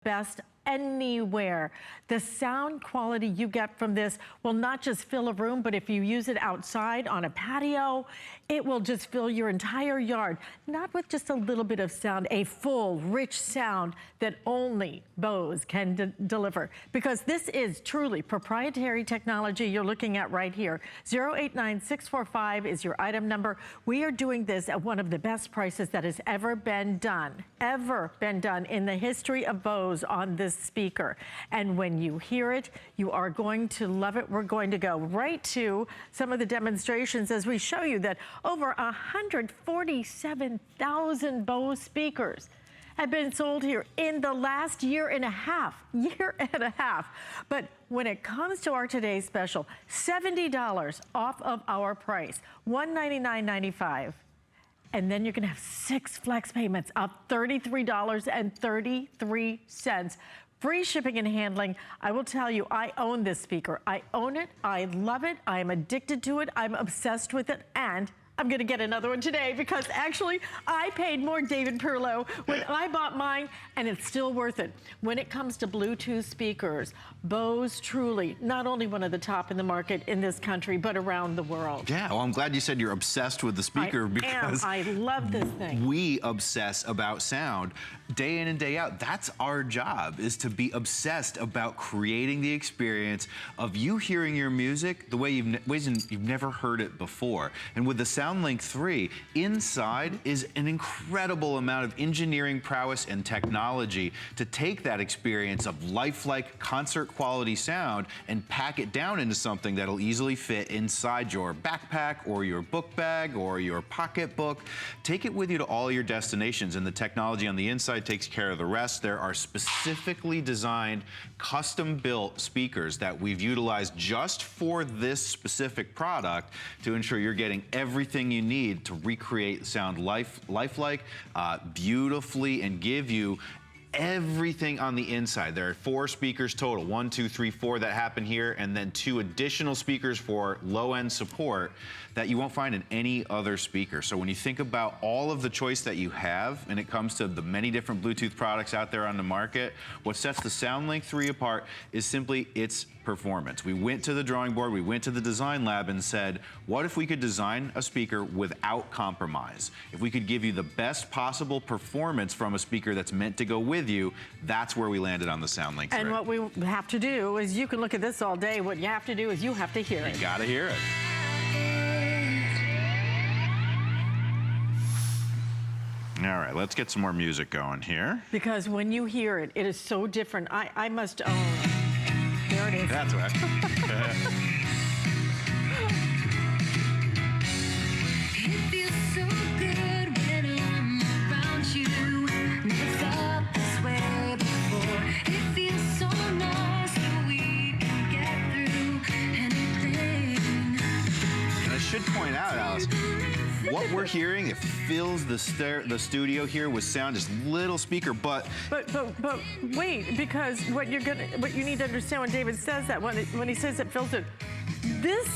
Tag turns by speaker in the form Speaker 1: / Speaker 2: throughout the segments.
Speaker 1: best anywhere. The sound quality you get from this will not just fill a room, but if you use it outside on a patio, it will just fill your entire yard. Not with just a little bit of sound, a full, rich sound that only Bose can deliver. Because this is truly proprietary technology you're looking at right here. 089645 is your item number. We are doing this at one of the best prices that has ever been done in the history of Bose on this speaker. And when you hear it, you are going to love it. We're going to go right to some of the demonstrations as we show you that over 147,000 Bose speakers have been sold here in the last year and a half. But when it comes to our today's special, $70 off of our price, $199.95. And then you're gonna have 6 flex payments of $33.33. Free shipping and handling. I will tell you, I own this speaker. I own it, I love it, I am addicted to it, I'm obsessed with it, and I'm gonna get another one today because actually I paid more, David Perlow, when I bought mine, and it's still worth it. When it comes to Bluetooth speakers, Bose truly, not only one of the top in the market in this country, but around the world.
Speaker 2: Yeah, well, I'm glad you said you're obsessed with the speaker because
Speaker 1: I love this thing.
Speaker 2: We obsess about sound day in and day out. That's our job, is to be obsessed about creating the experience of you hearing your music the way you've never heard it before. And with the SoundLink 3, inside is an incredible amount of engineering prowess and technology to take that experience of lifelike concert quality sound and pack it down into something that'll easily fit inside your backpack or your book bag or your pocketbook. Take it with you to all your destinations, and the technology on the inside takes care of the rest. There are specifically designed, custom-built speakers that we've utilized just for this specific product to ensure you're getting everything you need to recreate sound lifelike, beautifully, and give you everything on the inside. There are 4 speakers total, 1, 2, 3, 4 that happen here, and then 2 additional speakers for low-end support that you won't find in any other speaker. So when you think about all of the choice that you have, and it comes to the many different Bluetooth products out there on the market, what sets the SoundLink 3 apart is simply its performance. We went to the drawing board, we went to the design lab and said, what if we could design a speaker without compromise? If we could give you the best possible performance from a speaker that's meant to go with you, that's where we landed on the SoundLink 3.
Speaker 1: And what we have to do is, you can look at this all day, what you have to do is you have to hear it.
Speaker 2: You gotta hear it. All right, let's get some more music going here.
Speaker 1: Because when you hear it, it is so different. I must own. There it is.
Speaker 2: That's right.
Speaker 3: It feels so good when I'm around you. Never felt this way before. It feels so nice that we can get through anything.
Speaker 2: And I should point out, Alice, what we're hearing, it fills the studio here with sound, just little speaker, but
Speaker 1: wait, because what you need to understand when David says that, when he says it fills it, this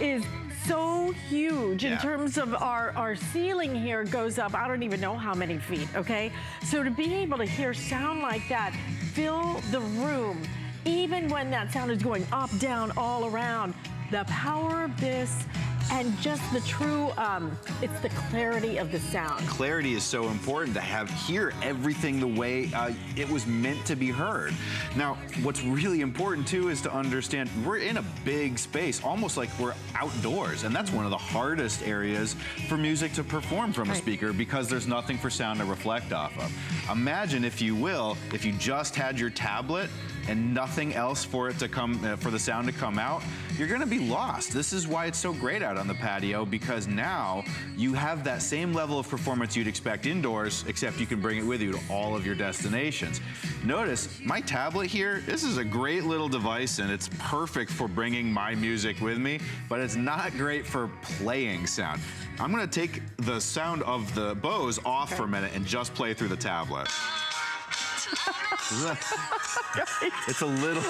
Speaker 1: is so huge in terms of our ceiling here goes up, I don't even know how many feet, okay? So to be able to hear sound like that, fill the room, even when that sound is going up, down, all around, the power of this, and just the true, it's the clarity of the sound.
Speaker 2: Clarity is so important to hear everything the way it was meant to be heard. Now, what's really important too is to understand we're in a big space, almost like we're outdoors, and that's one of the hardest areas for music to perform from a speaker because there's nothing for sound to reflect off of. Imagine, if you will, if you just had your tablet and nothing else for it to come, for the sound to come out, you're gonna be lost. This is why it's so great out on the patio, because now you have that same level of performance you'd expect indoors, except you can bring it with you to all of your destinations. Notice my tablet here, this is a great little device and it's perfect for bringing my music with me, but it's not great for playing sound. I'm gonna take the sound of the Bose off for a minute and just play through the tablet. It's a little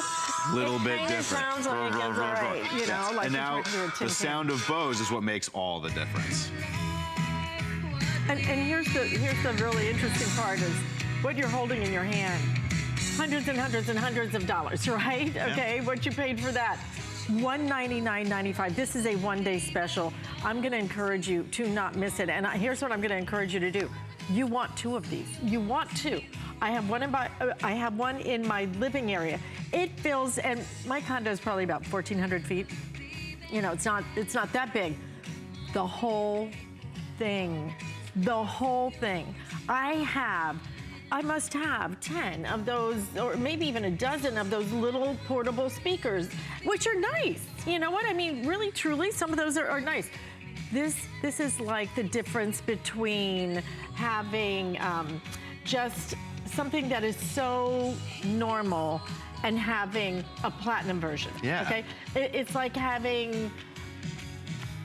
Speaker 2: bit different.
Speaker 1: Sounds like it's right, you know, like,
Speaker 2: and now the sound of Bose is what makes all the difference.
Speaker 1: And here's the really interesting part is what you're holding in your hand. hundreds and hundreds and hundreds of dollars, right?
Speaker 2: Yeah.
Speaker 1: Okay, what you paid for that. $199.95. This is a one-day special. I'm going to encourage you to not miss it. And here's what I'm going to encourage you to do. You want 2 of these. You want 2. I have one in my living area. It fills, and my condo is probably about 1,400 feet. You know, it's not that big. The whole thing. The whole thing. I must have 10 of those, or maybe even a dozen of those little portable speakers, which are nice. You know what? I mean, really, truly, some of those are nice. This is like the difference between having just something that is so normal and having a platinum version.
Speaker 2: Yeah.
Speaker 1: Okay? It's like having,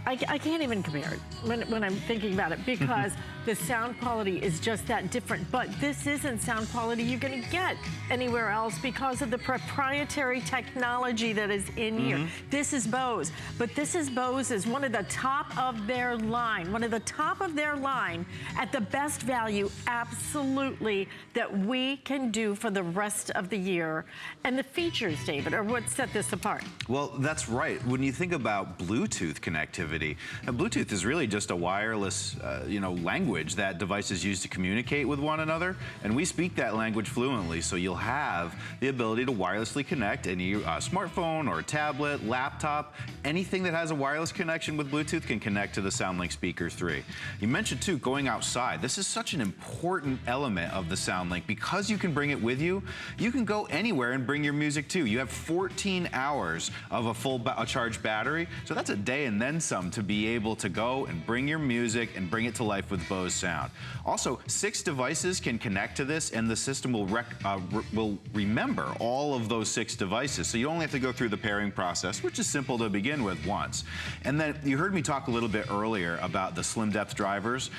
Speaker 1: I can't even compare it when I'm thinking about it, because the sound quality is just that different. But this isn't sound quality you're going to get anywhere else because of the proprietary technology that is in here. This is Bose, but this is Bose is one of the top of their line, at the best value, absolutely, that we can do for the rest of the year. And the features, David, are what set this apart.
Speaker 2: Well, that's right. When you think about Bluetooth connectivity, Bluetooth is really just a wireless, language that devices use to communicate with one another, and we speak that language fluently. So you'll have the ability to wirelessly connect any smartphone or tablet, laptop, anything that has a wireless connection with Bluetooth can connect to the SoundLink Speaker 3. You mentioned too, going outside. This is such an important element of the SoundLink because you can bring it with you. You can go anywhere and bring your music too. You have 14 hours of a full charged battery, so that's a day and then some to be able to go and bring your music and bring it to life with Bose sound. Also, 6 devices can connect to this, and the system will remember all of those 6 devices. So you only have to go through the pairing process, which is simple to begin with once. And then you heard me talk a little bit earlier about the slim depth drivers.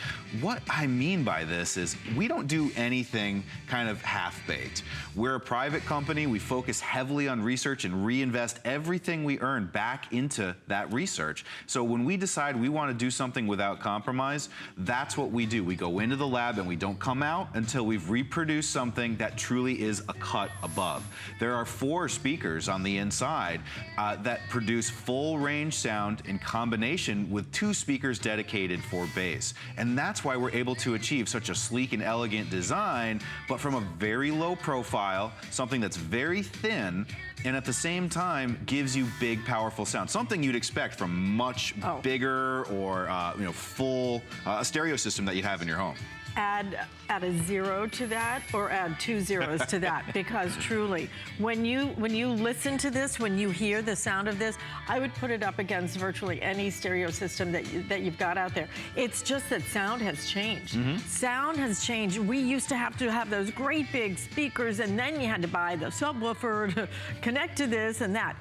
Speaker 2: What I mean by this is we don't do anything kind of half-baked. We're a private company. We focus heavily on research and reinvest everything we earn back into that research. So when we decide we want to do something without compromise, that's what we do. We go into the lab and we don't come out until we've reproduced something that truly is a cut above. There are 4 speakers on the inside that produce full range sound in combination with 2 speakers dedicated for bass. And that's why we're able to achieve such a sleek and elegant design, but from a very low profile, something that's very thin, and at the same time gives you big, powerful sound. Something you'd expect from much bigger or full stereo system that you have in your home.
Speaker 1: Add a 0 to that, or add 2 zeros to that, because truly, when you listen to this, when you hear the sound of this, I would put it up against virtually any stereo system that you've got out there. It's just that sound has changed. Sound has changed. We used to have those great big speakers, and then you had to buy the subwoofer to connect to this and that.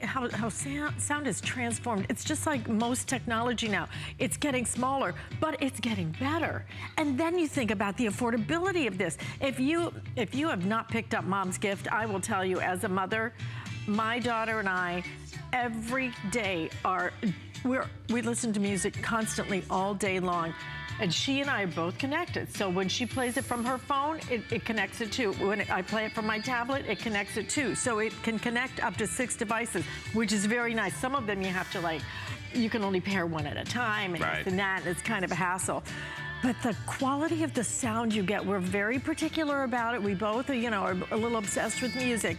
Speaker 1: How sound is transformed. It's just like most technology now. It's getting smaller, but it's getting better. And then you think about the affordability of this. If you have not picked up Mom's Gift, I will tell you, as a mother, my daughter and I, every day we listen to music constantly all day long. And she and I are both connected. So when she plays it from her phone, it connects it too. When I play it from my tablet, it connects it too. So it can connect up to 6 devices, which is very nice. Some of them you have to you can only pair one at a time, and this and that, and it's kind of a hassle. But the quality of the sound you get, we're very particular about it. We both are a little obsessed with music.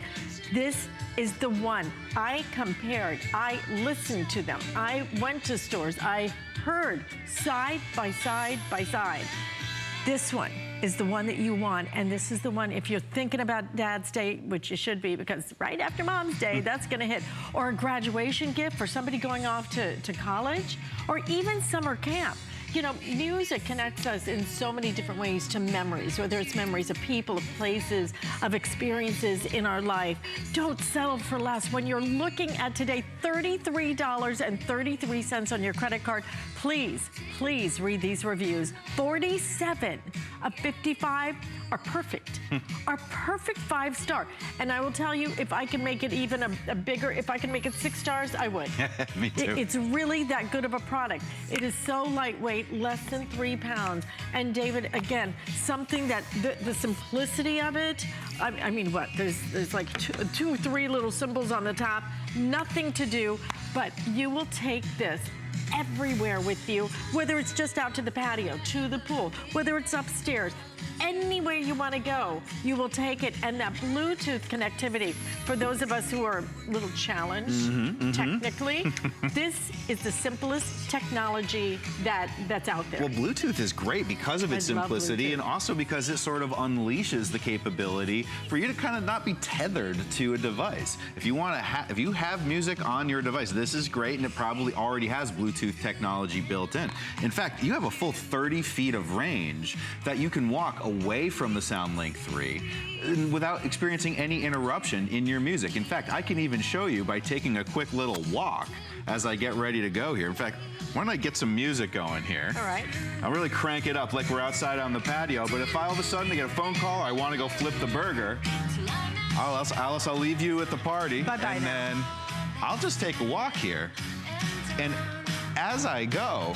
Speaker 1: This is the one. I compared, I listened to them. I went to stores, I heard side by side by side. This one is the one that you want, and this is the one, if you're thinking about Dad's Day, which you should be, because right after Mom's Day, that's gonna hit, or a graduation gift for somebody going off to college, or even summer camp. Music connects us in so many different ways to memories, whether it's memories of people, of places, of experiences in our life. Don't settle for less. When you're looking at today, $33.33 on your credit card, please read these reviews. 47 of 55 are perfect, are perfect 5-star. And I will tell you, if I can make it even a bigger, if I can make it 6 stars, I would.
Speaker 2: Me too.
Speaker 1: It's really that good of a product. It is so lightweight, less than 3 pounds. And David, again, something that the simplicity of it, I mean, what? There's like two or three little symbols on the top. Nothing to do, but you will take this everywhere with you, whether it's just out to the patio, to the pool, whether it's upstairs, anywhere you want to go, you will take it. And that Bluetooth connectivity, for those of us who are a little challenged technically, this is the simplest technology that's out there.
Speaker 2: Well, Bluetooth is great because of its simplicity, and also because it sort of unleashes the capability for you to kind of not be tethered to a device. If you want to if you have music on your device, this is great, and it probably already has Bluetooth technology built in. In fact, you have a full 30 feet of range that you can walk away from the SoundLink 3 without experiencing any interruption in your music. In fact, I can even show you by taking a quick little walk as I get ready to go here. In fact, why don't I get some music going here?
Speaker 1: All right.
Speaker 2: I'll really crank it up like we're outside on the patio, but if I all of a sudden get a phone call, or I want to go flip the burger, Alice, I'll leave you at the party.
Speaker 1: Bye-bye
Speaker 2: and
Speaker 1: now.
Speaker 2: then I'll just take a walk here. And as I go,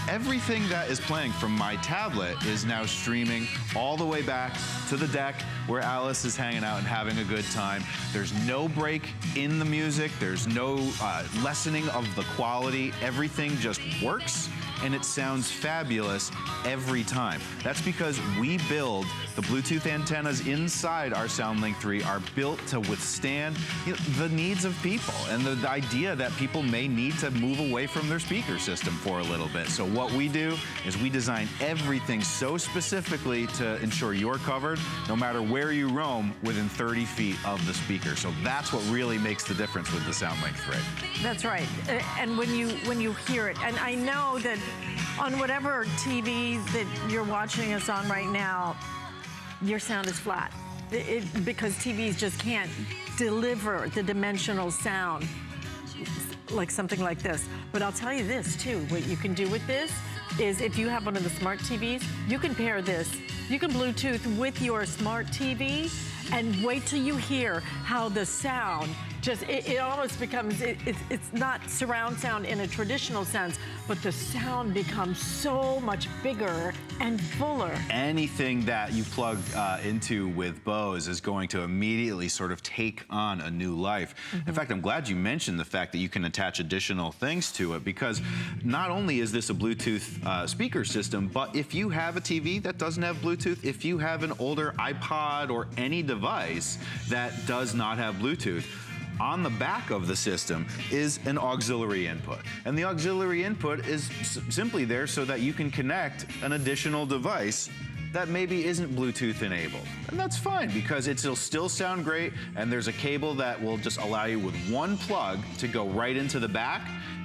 Speaker 2: everything that is playing from my tablet is now streaming all the way back to the deck where Alice is hanging out and having a good time. There's no break in the music. There's no lessening of the quality. Everything just works, and it sounds fabulous every time. That's because we build the Bluetooth antennas inside our SoundLink 3 are built to withstand the needs of people and the idea that people may need to move away from their speaker system for a little bit. So what we do is we design everything so specifically to ensure you're covered no matter where you roam within 30 feet of the speaker. So that's what really makes the difference with the SoundLink 3.
Speaker 1: That's right. And when you hear it, and I know that on whatever TV that you're watching us on right now, your sound is flat. Because TVs just can't deliver the dimensional sound like something like this. But I'll tell you this too, what you can do with this is if you have one of the smart TVs, you can pair this, you can Bluetooth with your smart TV and wait till you hear how the sound it almost becomes, it's not surround sound in a traditional sense, but the sound becomes so much bigger and fuller.
Speaker 2: Anything that you plug into with Bose is going to immediately sort of take on a new life. In fact, I'm glad you mentioned the fact that you can attach additional things to it, because not only is this a Bluetooth speaker system, but if you have a TV that doesn't have Bluetooth, if you have an older iPod or any device that does not have Bluetooth, on the back of the system is an auxiliary input. And the auxiliary input is simply there so that you can connect an additional device that maybe isn't Bluetooth enabled. And that's fine, because it'll still sound great, and there's a cable that will just allow you with one plug to go right into the back.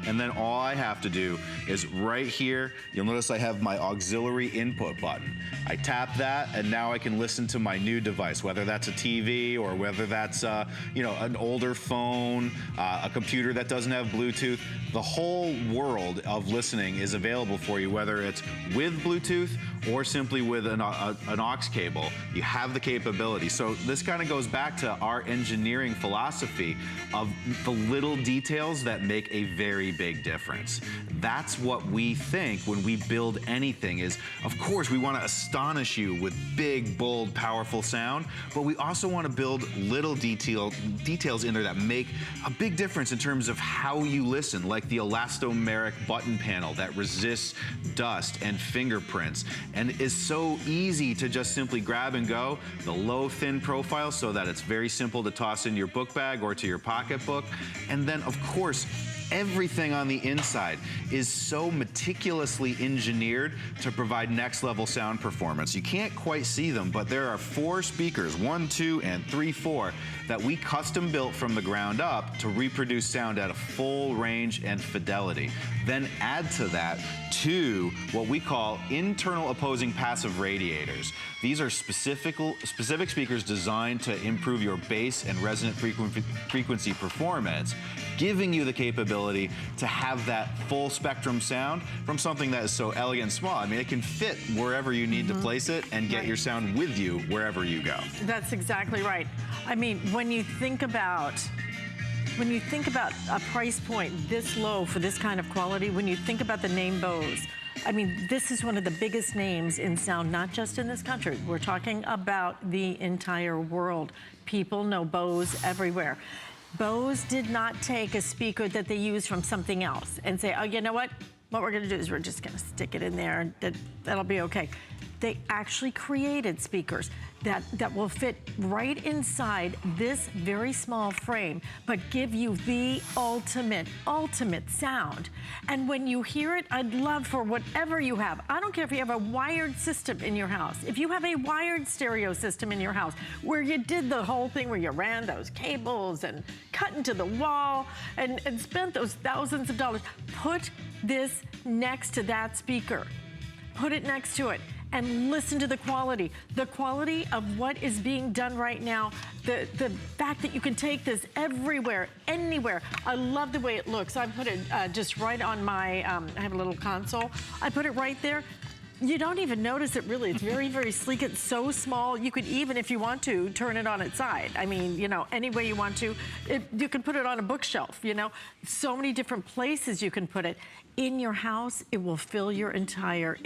Speaker 2: And then all I have to do is right here, you'll notice I have my auxiliary input button. I tap that, and now I can listen to my new device, whether that's a TV or whether that's an older phone, a computer that doesn't have Bluetooth. The whole world of listening is available for you, whether it's with Bluetooth or simply with an aux cable. You have the capability. So this kind of goes back to our engineering philosophy of the little details that make a very big difference. That's what we think when we build anything is, of course, we want to astonish you with big, bold, powerful sound, but we also want to build little details in there that make a big difference in terms of how you listen, like the elastomeric button panel that resists dust and fingerprints and is so easy to just simply grab and go. The low, thin profile so that it's very simple to toss in your book bag or to your pocketbook. And then, of course, everything on the inside is so meticulously engineered to provide next level sound performance. You can't quite see them, but there are 4 speakers, 1, 2, and 3, 4, that we custom built from the ground up to reproduce sound at a full range and fidelity. Then add to that 2 what we call internal opposing passive radiators. These are specific speakers designed to improve your bass and resonant frequency performance, giving you the capability to have that full spectrum sound from something that is so elegant and small. I mean, it can fit wherever you need to place it and get your sound with you wherever you go.
Speaker 1: That's exactly right. I mean, when you think about a price point this low for this kind of quality, when you think about the name Bose, I mean, this is one of the biggest names in sound, not just in this country. We're talking about the entire world. People know Bose everywhere. Bose did not take a speaker that they use from something else and say, oh, you know what? What we're gonna do is we're just gonna stick it in there and that'll be okay. They actually created speakers that will fit right inside this very small frame, but give you the ultimate sound. And when you hear it, I'd love for whatever you have. I don't care if you have a wired system in your house. If you have a wired stereo system in your house where you did the whole thing where you ran those cables and cut into the wall and spent those thousands of dollars, put this next to that speaker. Put it next to it. And listen to the quality of what is being done right now. The fact that you can take this everywhere, anywhere. I love the way it looks. I put it just right on my, I have a little console. I put it right there. You don't even notice it really. It's very, very sleek. It's so small. You could even, if you want to, turn it on its side. I mean, you know, any way you want to. You can put it on a bookshelf, you know. So many different places you can put it. In your house, it will fill your entire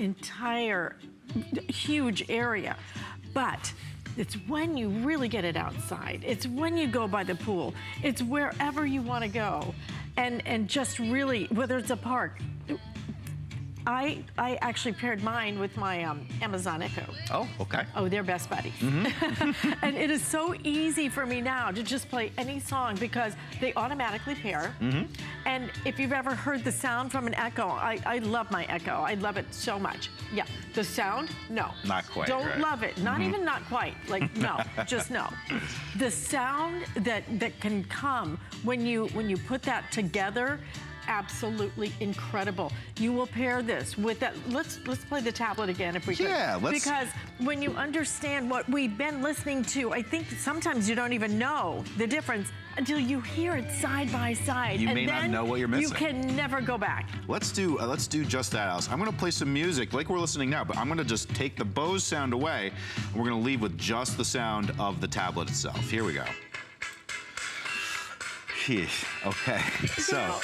Speaker 1: huge area. But it's when you really get it outside. It's when you go by the pool. It's wherever you want to go. And just really, whether it's a park. I actually paired mine with my Amazon Echo.
Speaker 2: Oh, okay.
Speaker 1: Oh, they're best buddies. And it is so easy for me now to just play any song because they automatically pair. And if you've ever heard the sound from an Echo, I love my Echo. I love it so much. Yeah, the sound, no.
Speaker 2: Not quite,
Speaker 1: Don't
Speaker 2: right.
Speaker 1: love it, not even not quite. Like, no, just no. The sound that can come when you put that together, absolutely incredible. You will pair this with that. Let's play the tablet again if we could.
Speaker 2: Yeah, let's.
Speaker 1: Because when you understand what we've been listening to, I think sometimes you don't even know the difference until you hear it side by side.
Speaker 2: You may not know what you're missing.
Speaker 1: You can never go back.
Speaker 2: Let's do just that, Alice. I'm gonna play some music like we're listening now, but I'm gonna just take the Bose sound away, and we're gonna leave with just the sound of the tablet itself. Here we go. Okay, so.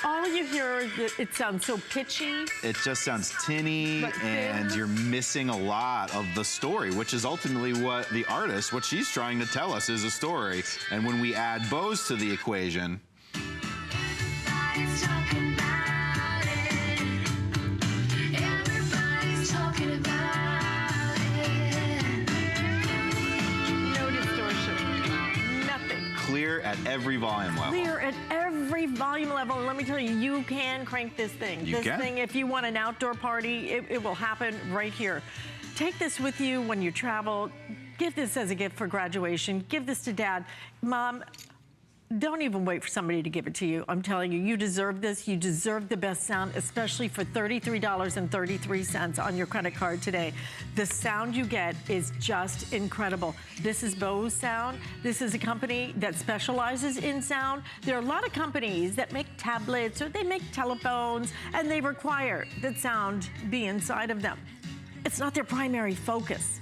Speaker 1: All you hear is that it sounds so pitchy.
Speaker 2: It just sounds tinny, and you're missing a lot of the story, which is ultimately what the artist, what she's trying to tell us is a story. And when we add Bose to the equation,
Speaker 3: Everybody's talking about it. Everybody's talking about it.
Speaker 1: No distortion. Nothing.
Speaker 2: clear at every volume level.
Speaker 1: Clear at every volume level. And let me tell you, you can crank this thing.
Speaker 2: You
Speaker 1: this
Speaker 2: can.
Speaker 1: thing, if you want an outdoor party, it will happen right here. Take this with you when you travel. Give this as a gift for graduation. Give this to Dad. Mom, don't even wait for somebody to give it to you. I'm telling you, you deserve this. You deserve the best sound, especially for $33.33 on your credit card today. The sound you get is just incredible. This is Bose Sound. This is a company that specializes in sound. There are a lot of companies that make tablets or they make telephones, and they require that sound be inside of them. It's not their primary focus.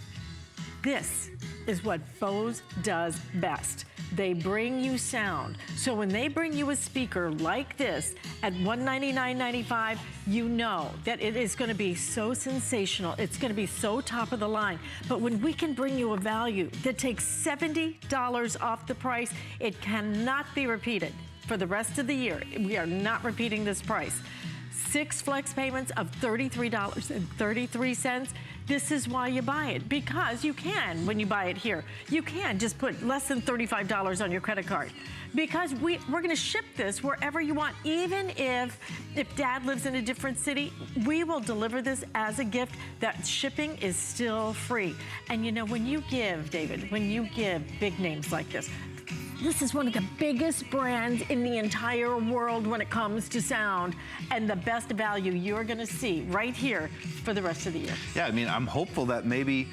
Speaker 1: This is what Bose does best. They bring you sound. So when they bring you a speaker like this at $199.95, you know that it is going to be so sensational. It's going to be so top of the line. But when we can bring you a value that takes $70 off the price, it cannot be repeated for the rest of the year. We are not repeating this price. 6 flex payments of $33.33. This is why you buy it, because you can when you buy it here. You can just put less than $35 on your credit card, because we're gonna ship this wherever you want. Even if Dad lives in a different city, we will deliver this as a gift. That shipping is still free. And you know, when you give, David, when you give big names like this is one of the biggest brands in the entire world when it comes to sound, and the best value you're gonna see right here for the rest of the year.
Speaker 2: Yeah, I mean, I'm hopeful that maybe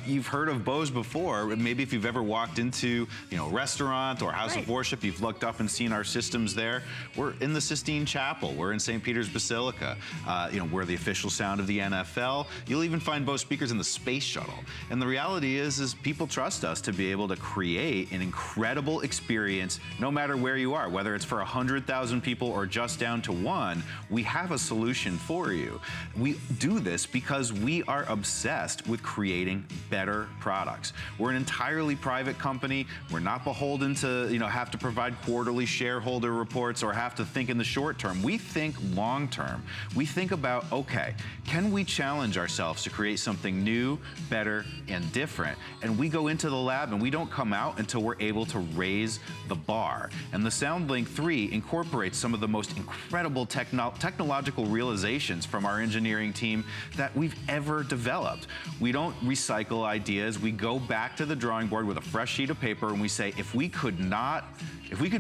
Speaker 2: you've heard of Bose before. Maybe if you've ever walked into, a restaurant or house of worship, you've looked up and seen our systems there. We're in the Sistine Chapel. We're in St. Peter's Basilica. We're the official sound of the NFL. You'll even find Bose speakers in the space shuttle. And the reality is people trust us to be able to create an incredible experience no matter where you are, whether it's for 100,000 people or just down to one. We have a solution for you. We do this because we are obsessed with creating better products. We're an entirely private company. We're not beholden to, have to provide quarterly shareholder reports or have to think in the short term. We think long term. We think about, okay, can we challenge ourselves to create something new, better, and different? And we go into the lab and we don't come out until we're able to raise the bar. And the SoundLink 3 incorporates some of the most incredible technological realizations from our engineering team that we've ever developed. We don't recycle ideas. We go back to the drawing board with a fresh sheet of paper and we say, if we could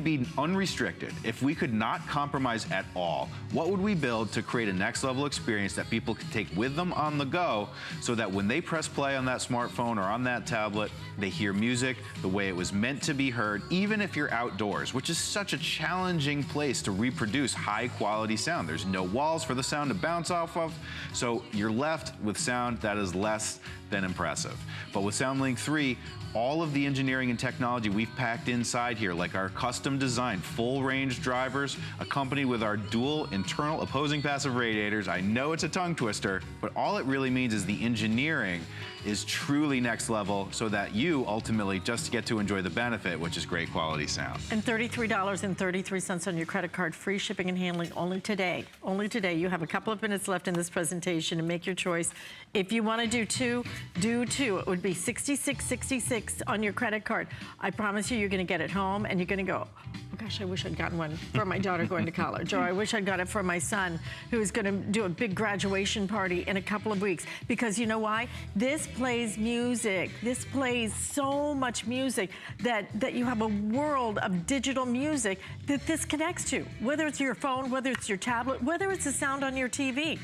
Speaker 2: be unrestricted, if we could not compromise at all, what would we build to create a next level experience that people could take with them on the go so that when they press play on that smartphone or on that tablet, they hear music the way it was meant to be heard, even if you're outdoors, which is such a challenging place to reproduce high quality sound. There's no walls for the sound to bounce off of, so you're left with sound that is less than impressive. But with SoundLink 3, all of the engineering and technology we've packed inside here, like our custom designed full range drivers, accompanied with our dual internal opposing passive radiators. I know it's a tongue twister, but all it really means is the engineering is truly next level so that you ultimately just get to enjoy the benefit, which is great quality sound.
Speaker 1: And $33.33 on your credit card, free shipping and handling only today. Only today. You have a couple of minutes left in this presentation to make your choice. If you want to do two, do two. It would be $66.66 on your credit card. I promise you, you're going to get it home and you're going to go, oh gosh, I wish I'd gotten one for my daughter going to college, or I wish I'd got it for my son who's going to do a big graduation party in a couple of weeks. Because you know why? This plays music. This plays so much music that you have a world of digital music that this connects to. Whether it's your phone, whether it's your tablet, whether it's the sound on your TV,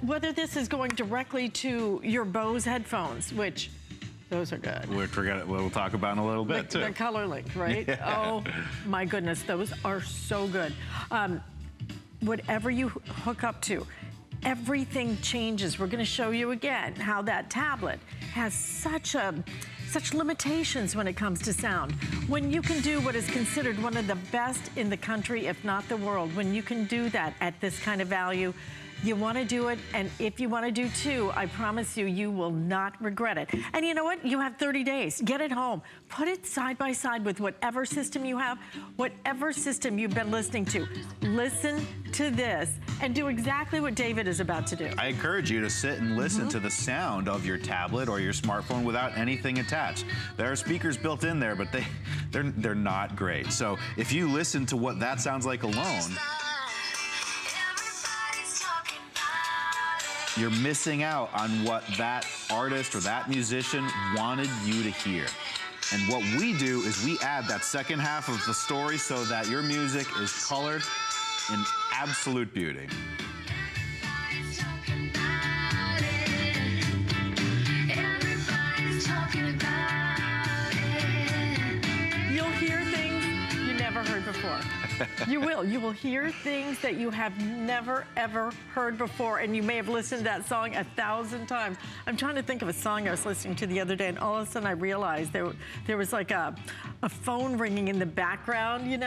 Speaker 1: whether this is going directly to your Bose headphones, which those are good.
Speaker 2: We'll talk about in a little bit too.
Speaker 1: The color link, right? Yeah. Oh my goodness, those are so good. Whatever you hook up to, everything changes. We're going to show you again how that tablet has such limitations when it comes to sound. When you can do what is considered one of the best in the country, if not the world, when you can do that at this kind of value, you want to do it, and if you want to do two, I promise you, you will not regret it. And you know what? You have 30 days. Get it home. Put it side by side with whatever system you have, whatever system you've been listening to. Listen to this and do exactly what David is about to do.
Speaker 2: I encourage you to sit and listen to the sound of your tablet or your smartphone without anything attached. There are speakers built in there, but they're not great. So if you listen to what that sounds like alone, you're missing out on what that artist or that musician wanted you to hear. And what we do is we add that second half of the story so that your music is colored in absolute beauty.
Speaker 1: You'll hear things you never heard before. You will hear things that you have never, ever heard before, and you may have listened to that song 1,000 times. I'm trying to think of a song I was listening to the other day, and all of a sudden I realized there was like a phone ringing in the background, and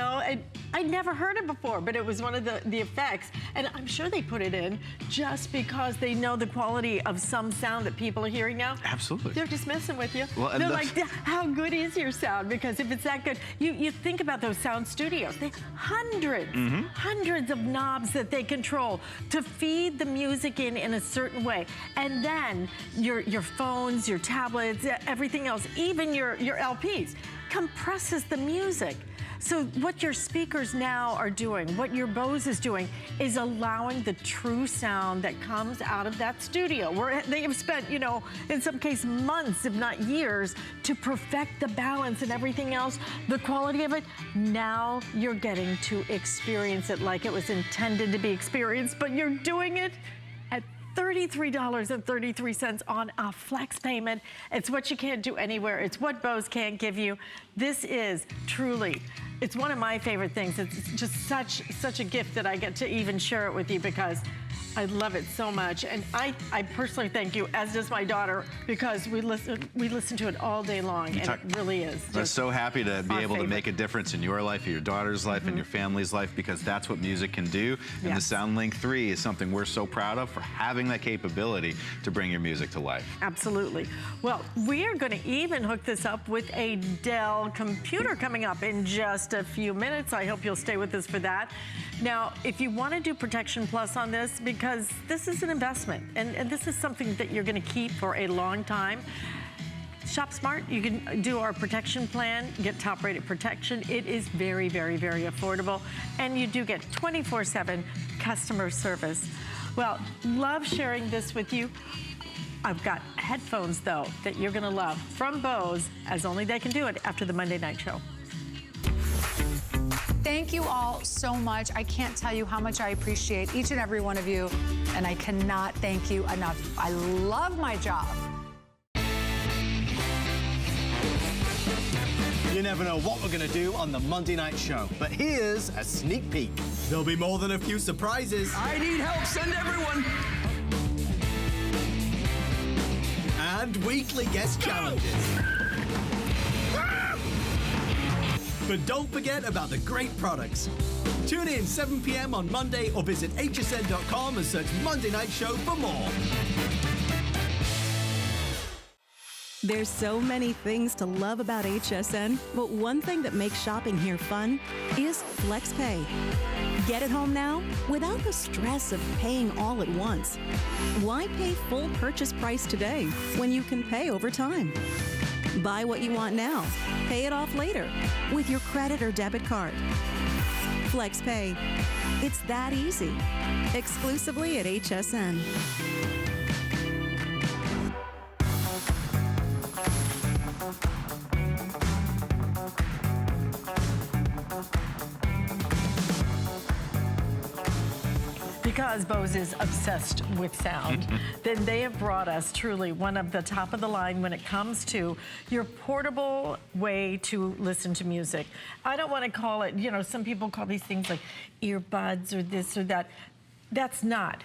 Speaker 1: I'd never heard it before, but it was one of the effects, and I'm sure they put it in just because they know the quality of some sound that people are hearing now.
Speaker 2: Absolutely.
Speaker 1: They're just messing with you.
Speaker 2: Well,
Speaker 1: They're like, how good is your sound? Because if it's that good, you think about those sound studios. They hundreds of knobs that they control to feed the music in a certain way. And then your phones, your tablets, everything else, even your LPs, compresses the music. So what your speakers now are doing, what your Bose is doing, is allowing the true sound that comes out of that studio, where they have spent, in some cases months, if not years, to perfect the balance and everything else, the quality of it. Now you're getting to experience it like it was intended to be experienced, but you're doing it at $33.33 on a flex payment. It's what you can't do anywhere. It's what Bose can't give you. This is truly It's one of my favorite things. It's just such a gift that I get to even share it with you because I love it so much. And I personally thank you, as does my daughter, because we listen to it all day long, and it really is.
Speaker 2: I'm so happy to be able to make a difference in your life, your daughter's life, and your family's life, because that's what music can do. And the SoundLink 3 is something we're so proud of for having that capability to bring your music to life.
Speaker 1: Absolutely. Well, we are going to even hook this up with a Dell computer coming up in just a few minutes. I hope you'll stay with us for that. Now, if you want to do Protection Plus on this, because this is an investment, and this is something that you're going to keep for a long time, Shop Smart, you can do our protection plan, get top-rated protection. It is very, very, very affordable, and you do get 24/7 customer service. Well, love sharing this with you. I've got headphones, though, that you're going to love from Bose, as only they can do it after the Monday Night Show.
Speaker 4: Thank you all so much. I can't tell you how much I appreciate each and every one of you, and I cannot thank you enough. I love my job.
Speaker 5: You never know what we're going to do on the Monday Night Show, but here's a sneak peek. There'll be more than a few surprises.
Speaker 6: I need help, send everyone.
Speaker 5: And weekly guest challenges. But don't forget about the great products. Tune in 7 p.m. on Monday or visit hsn.com and search Monday Night Show for more.
Speaker 7: There's so many things to love about HSN, but one thing that makes shopping here fun is FlexPay. Get it home now without the stress of paying all at once. Why pay full purchase price today when you can pay over time? Buy what you want now, pay it off later with your credit or debit card. FlexPay. It's that easy. Exclusively at HSN.
Speaker 1: Because Bose is obsessed with sound, then they have brought us truly one of the top of the line when it comes to your portable way to listen to music. I don't want to call it, you know, some people call these things like earbuds or this or that. That's not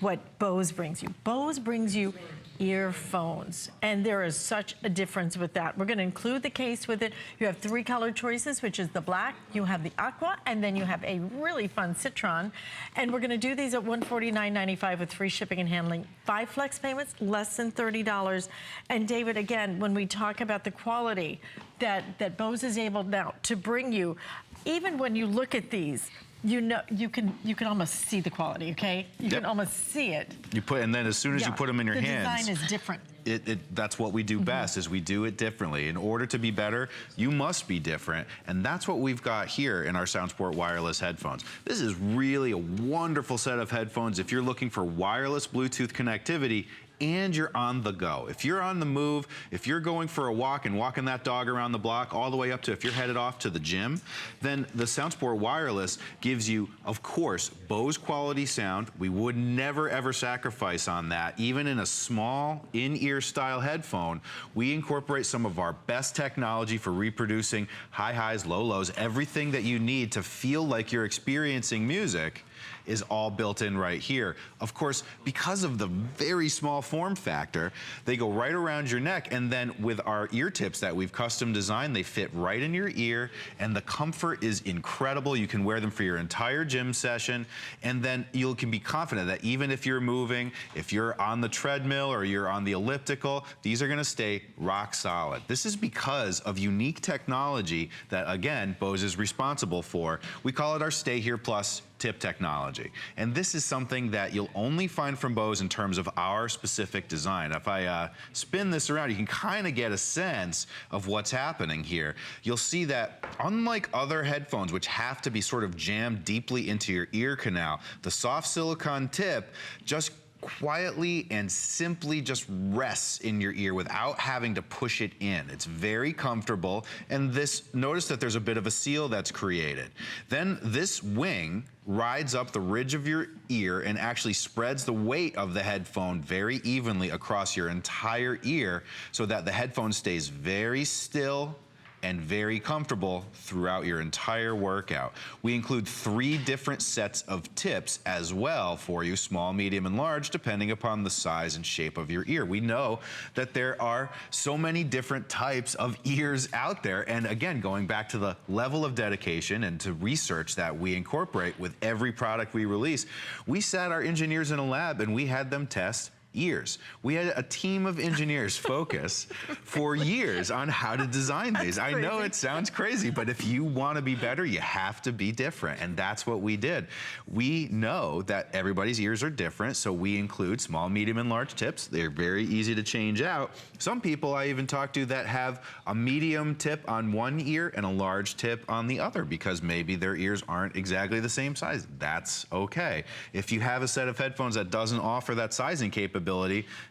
Speaker 1: what Bose brings you. Bose brings you earphones, and there is such a difference with that. We're going to include the case with it. You have 3 color choices, which is the black, you have the aqua, and then you have a really fun citron. And we're going to do these at $149.95 with free shipping and handling. 5 flex payments, less than $30. And David, again, when we talk about the quality that Bose is able now to bring you, even when you look at these, you know, you can almost see the quality, okay? You can almost see it.
Speaker 2: You put, and then as soon as you put them in your hands,
Speaker 1: the design is different.
Speaker 2: That's what we do best, is we do it differently. In order to be better, you must be different, and that's what we've got here in our SoundSport wireless headphones. This is really a wonderful set of headphones if you're looking for wireless Bluetooth connectivity and you're on the go. If you're on the move, if you're going for a walk and walking that dog around the block all the way up to if you're headed off to the gym, then the SoundSport Wireless gives you, of course, Bose quality sound. We would never ever sacrifice on that. Even in a small in-ear style headphone, we incorporate some of our best technology for reproducing high highs, low lows. Everything that you need to feel like you're experiencing music is all built in right here. Of course, because of the very small form factor, they go right around your neck, and then with our ear tips that we've custom designed, they fit right in your ear, and the comfort is incredible. You can wear them for your entire gym session, and then you can be confident that even if you're moving, if you're on the treadmill or you're on the elliptical, these are gonna stay rock solid. This is because of unique technology that, again, Bose is responsible for. We call it our Stay Here Plus tip technology. And this is something that you'll only find from Bose in terms of our specific design. If I spin this around, you can kind of get a sense of what's happening here. You'll see that unlike other headphones, which have to be sort of jammed deeply into your ear canal, the soft silicone tip just quietly and simply just rests in your ear without having to push it in. It's very comfortable, and notice that there's a bit of a seal that's created. Then this wing rides up the ridge of your ear and actually spreads the weight of the headphone very evenly across your entire ear so that the headphone stays very still and very comfortable throughout your entire workout. We include 3 different sets of tips as well for you, small, medium, and large, depending upon the size and shape of your ear. We know that there are so many different types of ears out there, and again, going back to the level of dedication and to research that we incorporate with every product we release, we sat our engineers in a lab and we had them test ears. We had a team of engineers focus for years on how to design these. I know it sounds crazy, but if you want to be better, you have to be different, and that's what we did. We know that everybody's ears are different, so we include small, medium, and large tips. They're very easy to change out. Some people I even talk to that have a medium tip on one ear and a large tip on the other because maybe their ears aren't exactly the same size. That's okay. If you have a set of headphones that doesn't offer that sizing capability,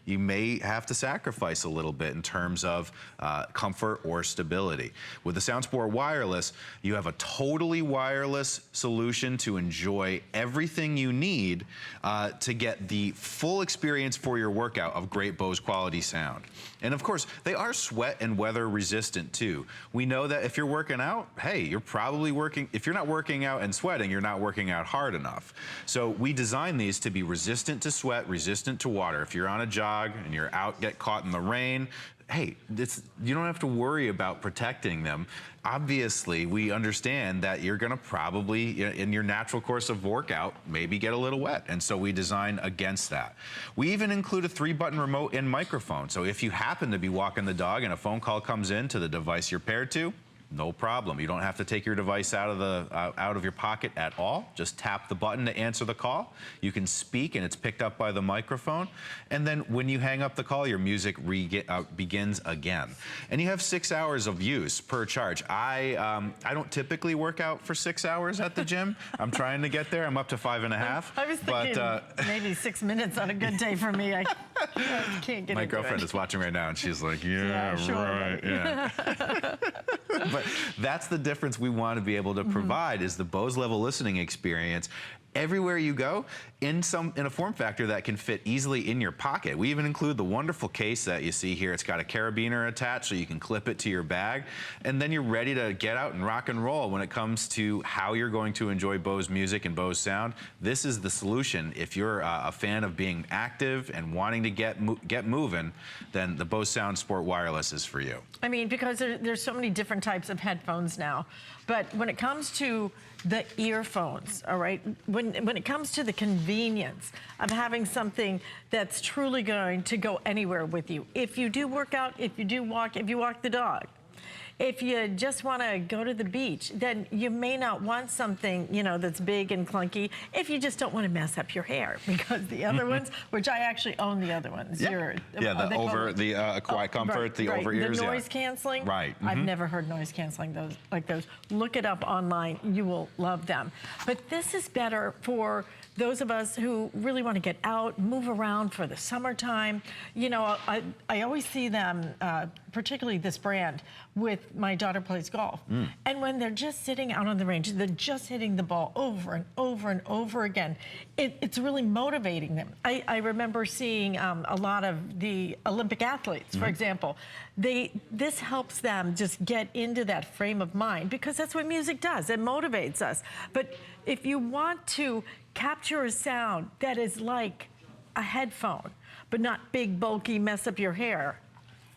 Speaker 2: you may have to sacrifice a little bit in terms of comfort or stability. With the SoundSport Wireless, you have a totally wireless solution to enjoy everything you need to get the full experience for your workout of great Bose quality sound. And of course, they are sweat and weather resistant too. We know that if you're working out, hey, you're probably working, if you're not working out and sweating, you're not working out hard enough. So we designed these to be resistant to sweat, resistant to water. If you're on a jog and you're out, get caught in the rain, hey, you don't have to worry about protecting them. Obviously, we understand that you're gonna probably, in your natural course of workout, maybe get a little wet, and so we design against that. We even include a 3-button remote and microphone, so if you happen to be walking the dog and a phone call comes in to the device you're paired to, no problem. You don't have to take your device out of your pocket at all. Just tap the button to answer the call. You can speak and it's picked up by the microphone. And then when you hang up the call, your music begins again. And you have 6 hours of use per charge. I don't typically work out for 6 hours at the gym. I'm trying to get there. I'm up to 5.5.
Speaker 1: I was thinking maybe 6 minutes on a good day for me. I can't get
Speaker 2: My
Speaker 1: into
Speaker 2: girlfriend
Speaker 1: it.
Speaker 2: is watching right now and she's like, yeah,
Speaker 1: sure,
Speaker 2: right. Yeah. But that's the difference we want to be able to provide is the Bose level listening experience everywhere you go in a form factor that can fit easily in your pocket. We even include the wonderful case that you see here. It's got a carabiner attached so you can clip it to your bag, and then you're ready to get out and rock and roll when it comes to how you're going to enjoy Bose music and Bose sound. This is the solution. If you're a fan of being active and wanting to get moving, then the Bose SoundSport Wireless is for you.
Speaker 1: I mean, because there's so many different types of headphones now, but when it comes to the earphones, all right, when it comes to the convenience of having something that's truly going to go anywhere with you, if you do work out, if you walk the dog, if you just want to go to the beach, then you may not want something, you know, that's big and clunky if you just don't want to mess up your hair, because the other ones, which I actually own the other ones.
Speaker 2: Yeah, the Quiet Comfort, the over ears.
Speaker 1: The noise canceling.
Speaker 2: Right.
Speaker 1: I've never heard noise canceling like those. Look it up online. You will love them. But this is better for those of us who really want to get out, move around for the summertime. You know, I always see them, particularly this brand, with my daughter plays golf. And when they're just sitting out on the range, they're just hitting the ball over and over and over again. It's really motivating them. I remember seeing a lot of the Olympic athletes, for example. This helps them just get into that frame of mind, because that's what music does. It motivates us. But if you want to capture a sound that is like a headphone, but not big, bulky, mess up your hair,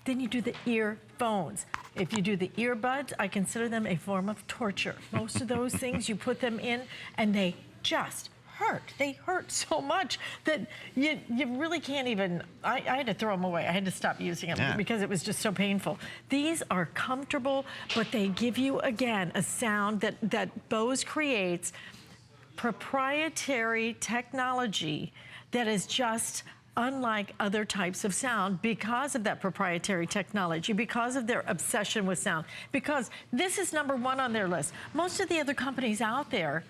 Speaker 1: then you do the earphones. If you do the earbuds, I consider them a form of torture. Most of those things, you put them in and they just hurt. They hurt so much that you really can't even, I had to throw them away. I had to stop using them because it was just so painful. These are comfortable, but they give you, again, a sound that Bose creates, proprietary technology that is just unlike other types of sound because of that proprietary technology, because of their obsession with sound, because this is #1 on their list. Most of the other companies out there,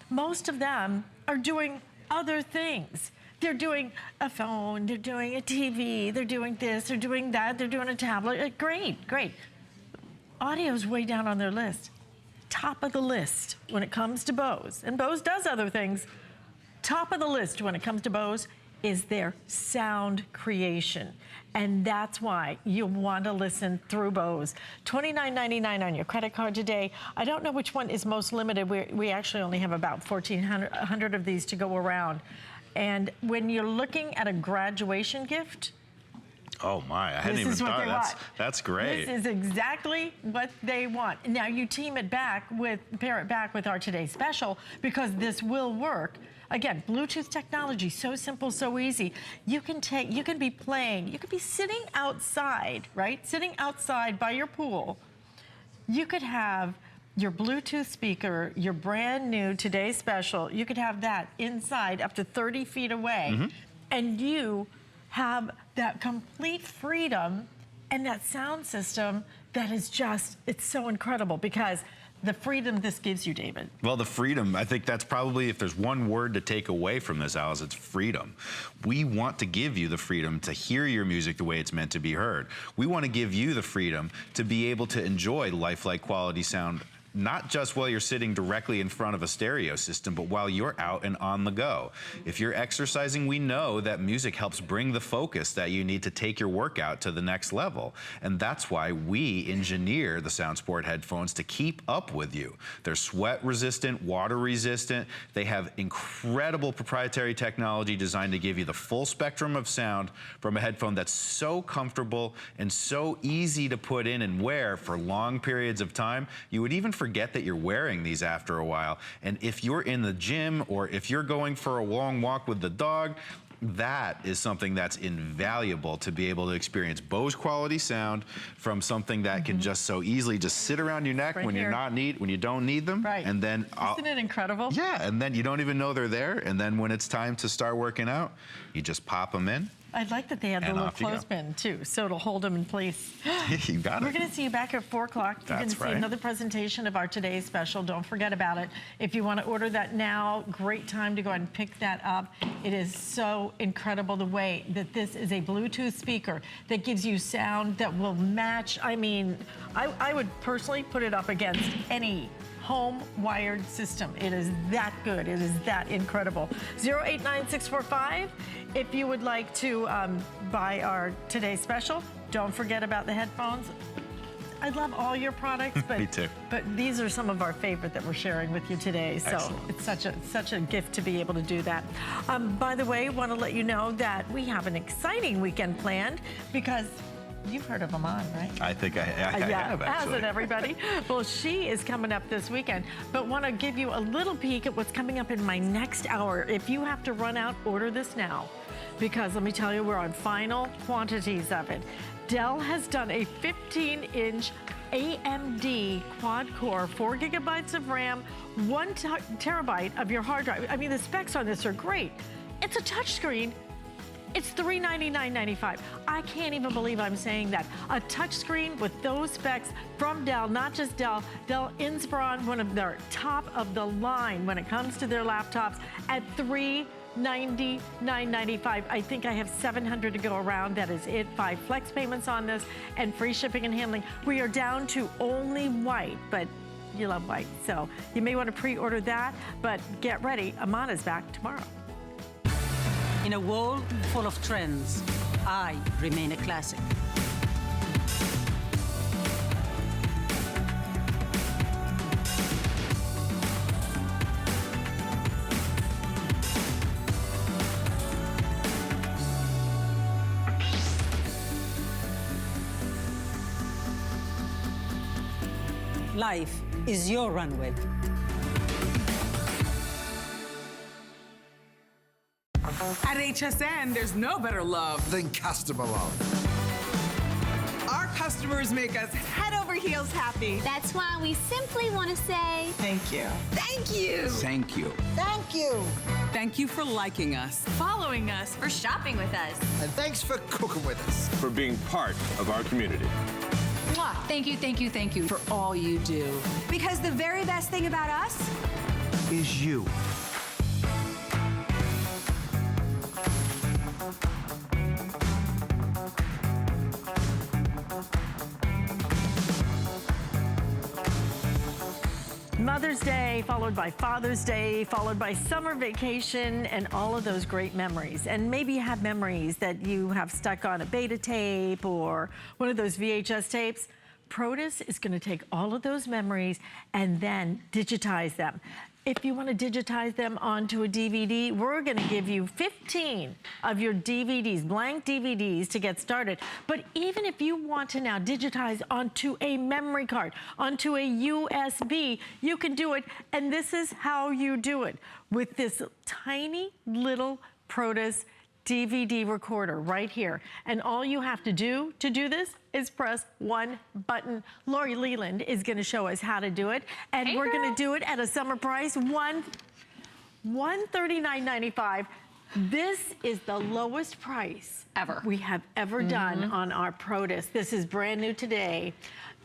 Speaker 1: most of them are doing other things. They're doing a phone, they're doing a TV, they're doing this, they're doing that, they're doing a tablet. Great, great. Audio's way down on their list. Top of the list when it comes to Bose, and Bose does other things. Top of the list when it comes to Bose is their sound creation. And that's why you want to listen through Bose. $29.99 on your credit card today. I don't know which one is most limited. We actually only have about 1,400 of these to go around. And when you're looking at a graduation gift,
Speaker 2: Oh my, I hadn't even thought. That's great.
Speaker 1: this is exactly what they want. Now you team it back with, pair it back with our today's special, because this will work. Again, Bluetooth technology, so simple, so easy. You can be playing, you could be sitting outside, right? Sitting outside by your pool. You could have your Bluetooth speaker, your brand new today's special, you could have that inside up to 30 feet away. And you have that complete freedom and that sound system that is just, it's so incredible, because the freedom this gives you, David.
Speaker 2: Well, the freedom, I think that's probably, if there's one word to take away from this, Alice, it's freedom. We want to give you the freedom to hear your music the way it's meant to be heard. We want to give you the freedom to be able to enjoy lifelike quality sound, not just while you're sitting directly in front of a stereo system, but while you're out and on the go. If you're exercising, we know that music helps bring the focus that you need to take your workout to the next level. And that's why we engineer the SoundSport headphones to keep up with you. They're sweat resistant, water resistant. They have incredible proprietary technology designed to give you the full spectrum of sound from a headphone that's so comfortable and so easy to put in and wear for long periods of time. You would even forget that you're wearing these after a while. And if you're in the gym or if you're going for a long walk with the dog, that is something that's invaluable, to be able to experience Bose quality sound from something that can just so easily just sit around your neck when you're not when you don't need them.
Speaker 1: Right.
Speaker 2: And then
Speaker 1: Isn't it incredible?
Speaker 2: Yeah, and then you don't even know they're there. And then when it's time to start working out, you just pop them in.
Speaker 1: I like that they have the
Speaker 2: And
Speaker 1: little
Speaker 2: off you go.
Speaker 1: clothespin too, so it'll hold them in place.
Speaker 2: You got it.
Speaker 1: We're going to see you back at 4 o'clock. You're going to
Speaker 2: That's
Speaker 1: see
Speaker 2: right.
Speaker 1: another presentation of our today's special. Don't forget about it. If you want to order that now, great time to go ahead and pick that up. It is so incredible the way that this is a Bluetooth speaker that gives you sound that will match. I mean, I would personally put it up against any home wired system. It is that good. It is that incredible. 089645. If you would like to buy our today's special, don't forget about the headphones. I love all your products, but
Speaker 2: Me too.
Speaker 1: But these are some of our favorite that we're sharing with you today. So
Speaker 2: Excellent.
Speaker 1: it's such a gift to be able to do that. By the way, want to let you know that we have an exciting weekend planned, because you've heard of Aman, right?
Speaker 2: I think I have, actually.
Speaker 1: Hasn't everybody? Well, she is coming up this weekend, but want to give you a little peek at what's coming up in my next hour. If you have to run out, order this now, because let me tell you, we're on final quantities of it. Dell has done a 15-inch AMD quad-core, 4 gigabytes of RAM, 1 terabyte of your hard drive. I mean, the specs on this are great. It's a touchscreen. It's $399.95. I can't even believe I'm saying that. A touchscreen with those specs from Dell, not just Dell. Dell Inspiron, one of their top of the line when it comes to their laptops, at $399.95. I think I have 700 to go around. That is it. 5 flex payments on this and free shipping and handling. We are down to only white, but you love white, so you may want to pre-order that. But get ready. Amana's back tomorrow.
Speaker 8: In a world full of trends, I remain a classic. Life is your runway.
Speaker 6: At HSN, there's no better love.
Speaker 9: Than customer love.
Speaker 6: Our customers make us head over heels happy.
Speaker 3: That's why we simply want to say
Speaker 6: Thank you. Thank you.
Speaker 9: Thank you.
Speaker 10: Thank you.
Speaker 6: Thank you for liking us,
Speaker 3: following us, for shopping with us.
Speaker 9: And thanks for cooking with us.
Speaker 11: For being part of our community.
Speaker 4: Thank you, thank you, thank you for all you do.
Speaker 10: Because the very best thing about us
Speaker 9: Is you.
Speaker 1: Mother's Day, followed by Father's Day, followed by summer vacation, and all of those great memories. And maybe you have memories that you have stuck on a beta tape or one of those VHS tapes. Protus is going to take all of those memories and then digitize them. If you want to digitize them onto a DVD, we're going to give you 15 of your DVDs, blank DVDs to get started. But even if you want to now digitize onto a memory card, onto a USB, you can do it. And this is how you do it with this tiny little Protus DVD recorder right here. And all you have to do this is press one button. Lori Leland is going to show us how to do it. And we're going to do it at a summer price, $139.95. This is the lowest price
Speaker 12: ever
Speaker 1: we have ever done on our Protus. This is brand new today.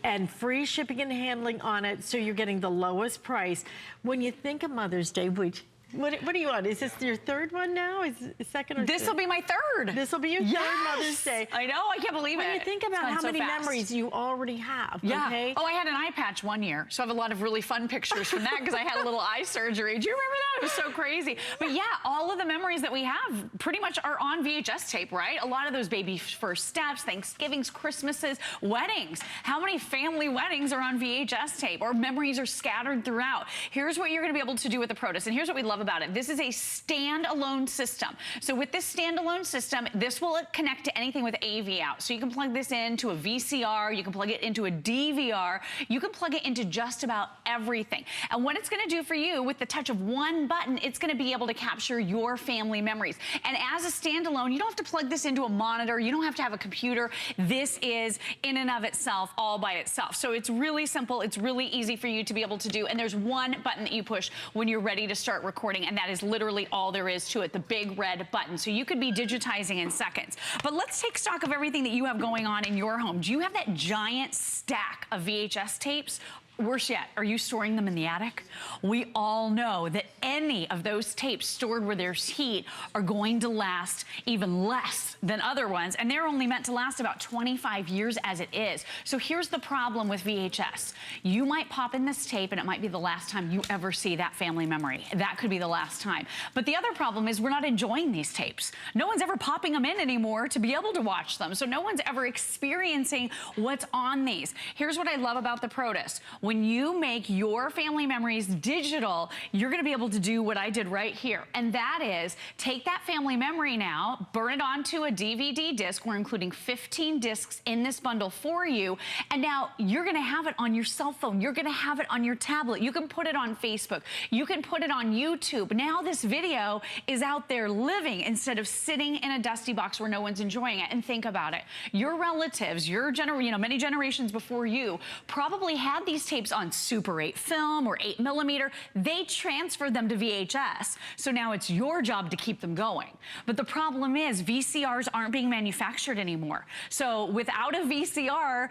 Speaker 1: And free shipping and handling on it, so you're getting the lowest price. When you think of Mother's Day, which what are you on? Is this your third one now? Is it second or
Speaker 12: This will be my third.
Speaker 1: This will be your third Mother's Day.
Speaker 12: I know, I can't believe it.
Speaker 1: When you think about how many memories you already have, okay?
Speaker 12: Oh, I had an eye patch one year, so I have a lot of really fun pictures from that because I had a little eye surgery. Do you remember that? It was so crazy. But yeah, all of the memories that we have pretty much are on VHS tape, right? A lot of those baby first steps, Thanksgivings, Christmases, weddings. How many family weddings are on VHS tape or memories are scattered throughout? Here's what you're going to be able to do with the Protus, and here's what we love about it. This is a standalone system. So with this standalone system, this will connect to anything with AV out. So you can plug this into a VCR, you can plug it into a DVR, you can plug it into just about everything. And what it's going to do for you with the touch of one button, it's going to be able to capture your family memories. And as a standalone, you don't have to plug this into a monitor, you don't have to have a computer. This is in and of itself, all by itself. So it's really simple, it's really easy for you to be able to do, and there's one button that you push when you're ready to start recording, and that is literally all there is to it, the big red button. So you could be digitizing in seconds. But let's take stock of everything that you have going on in your home. Do you have that giant stack of VHS tapes? Worse yet, are you storing them in the attic? We all know that any of those tapes stored where there's heat are going to last even less than other ones, and they're only meant to last about 25 years as it is. So here's the problem with VHS. You might pop in this tape and it might be the last time you ever see that family memory. That could be the last time. But the other problem is we're not enjoying these tapes. No one's ever popping them in anymore to be able to watch them. So no one's ever experiencing what's on these. Here's what I love about the Protus. When you make your family memories digital, you're gonna be able to do what I did right here. And that is take that family memory now, burn it onto a DVD disc. We're including 15 discs in this bundle for you. And now you're gonna have it on your cell phone. You're gonna have it on your tablet. You can put it on Facebook. You can put it on YouTube. Now this video is out there living instead of sitting in a dusty box where no one's enjoying it. And think about it. Your relatives, many generations before you probably had these tapes on Super 8 film or 8mm. They transferred them to VHS. So now it's your job to keep them going. But the problem is VCRs aren't being manufactured anymore. So without a VCR,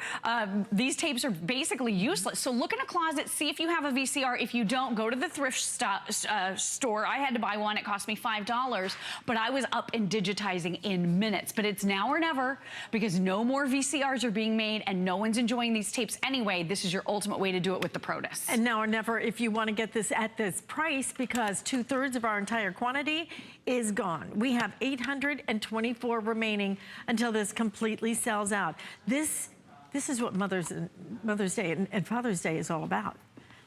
Speaker 12: these tapes are basically useless. So look in a closet, see if you have a VCR. If you don't, go to the thrift store. I had to buy one. It cost me $5, but I was up and digitizing in minutes. But it's now or never because no more VCRs are being made and no one's enjoying these tapes anyway. This is your ultimate way to do it with the Protus.
Speaker 1: And now or never if you want to get this at this price, because 2/3 of our entire quantity is gone. We have 824 remaining until this completely sells out. This is what Mother's Day and Father's Day is all about.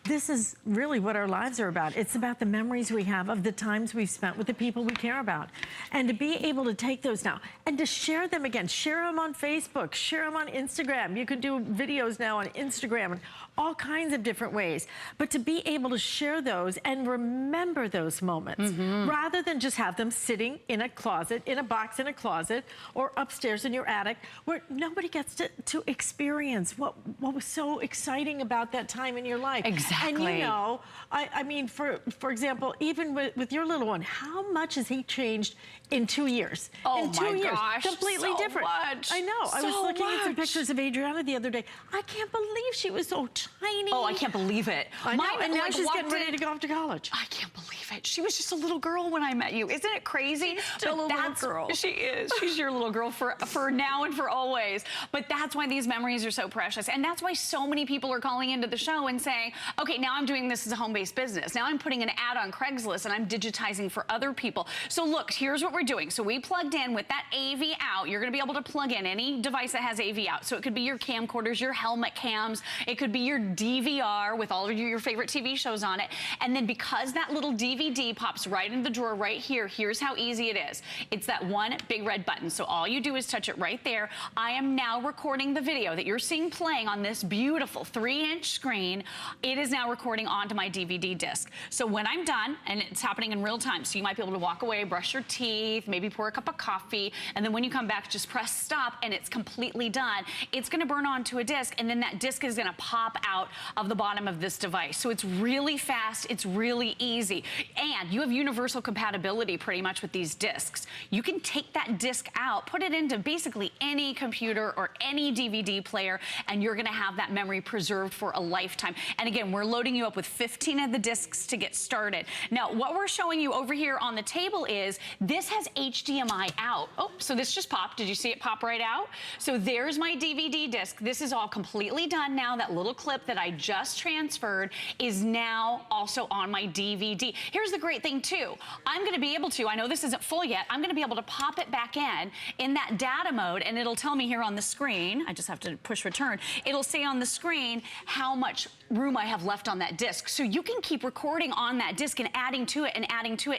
Speaker 1: This is really what our lives are about. It's about the memories we have of the times we've spent with the people we care about. And to be able to take those now and to share them again, share them on Facebook, share them on Instagram. You can do videos now on Instagram and all kinds of different ways. But to be able to share those and remember those moments rather than just have them sitting in a closet, in a box in a closet, or upstairs in your attic where nobody gets to experience what was so exciting about that time in your life.
Speaker 12: Exactly.
Speaker 1: And you know, I mean, for example, even with your little one, how much has he changed in 2 years?
Speaker 12: Oh
Speaker 1: in 2
Speaker 12: my
Speaker 1: years,
Speaker 12: gosh,
Speaker 1: completely
Speaker 12: so
Speaker 1: different.
Speaker 12: much.
Speaker 1: I know. I was
Speaker 12: So
Speaker 1: looking at some
Speaker 12: much.
Speaker 1: pictures of Adriana the other day. I can't believe she was so tiny.
Speaker 12: Oh, I can't believe it.
Speaker 1: I know, and now
Speaker 12: like,
Speaker 1: she's
Speaker 12: walked
Speaker 1: getting ready
Speaker 12: in-
Speaker 1: to go off to college.
Speaker 12: I can't believe she was just a little girl when I met you. Isn't it crazy?
Speaker 1: She's still a little girl.
Speaker 12: She is. She's your little girl for now and for always. But that's why these memories are so precious. And that's why so many people are calling into the show and saying, okay, now I'm doing this as a home-based business. Now I'm putting an ad on Craigslist and I'm digitizing for other people. So look, here's what we're doing. So we plugged in with that AV out. You're going to be able to plug in any device that has AV out. So it could be your camcorders, your helmet cams. It could be your DVR with all of your favorite TV shows on it. And then because that little DVD pops right in the drawer right here, here's how easy it is. It's that one big red button. So all you do is touch it right there. I am now recording the video that you're seeing playing on this beautiful 3-inch screen. It is now recording onto my DVD disc. So when I'm done, and it's happening in real time, so you might be able to walk away, brush your teeth, maybe pour a cup of coffee, and then when you come back, just press stop and it's completely done. It's gonna burn onto a disc, and then that disc is gonna pop out of the bottom of this device. So it's really fast, it's really easy. And you have universal compatibility pretty much with these discs. You can take that disc out, put it into basically any computer or any DVD player, and you're gonna have that memory preserved for a lifetime. And again, we're loading you up with 15 of the discs to get started. Now, what we're showing you over here on the table is this has HDMI out. Oh, so this just popped. Did you see it pop right out? So there's my DVD disc. This is all completely done now. That little clip that I just transferred is now also on my DVD. Here's the great thing too. I'm gonna be able to, I know this isn't full yet, I'm gonna be able to pop it back in that data mode, and it'll tell me here on the screen, I just have to push return, it'll say on the screen how much room I have left on that disc. So you can keep recording on that disc and adding to it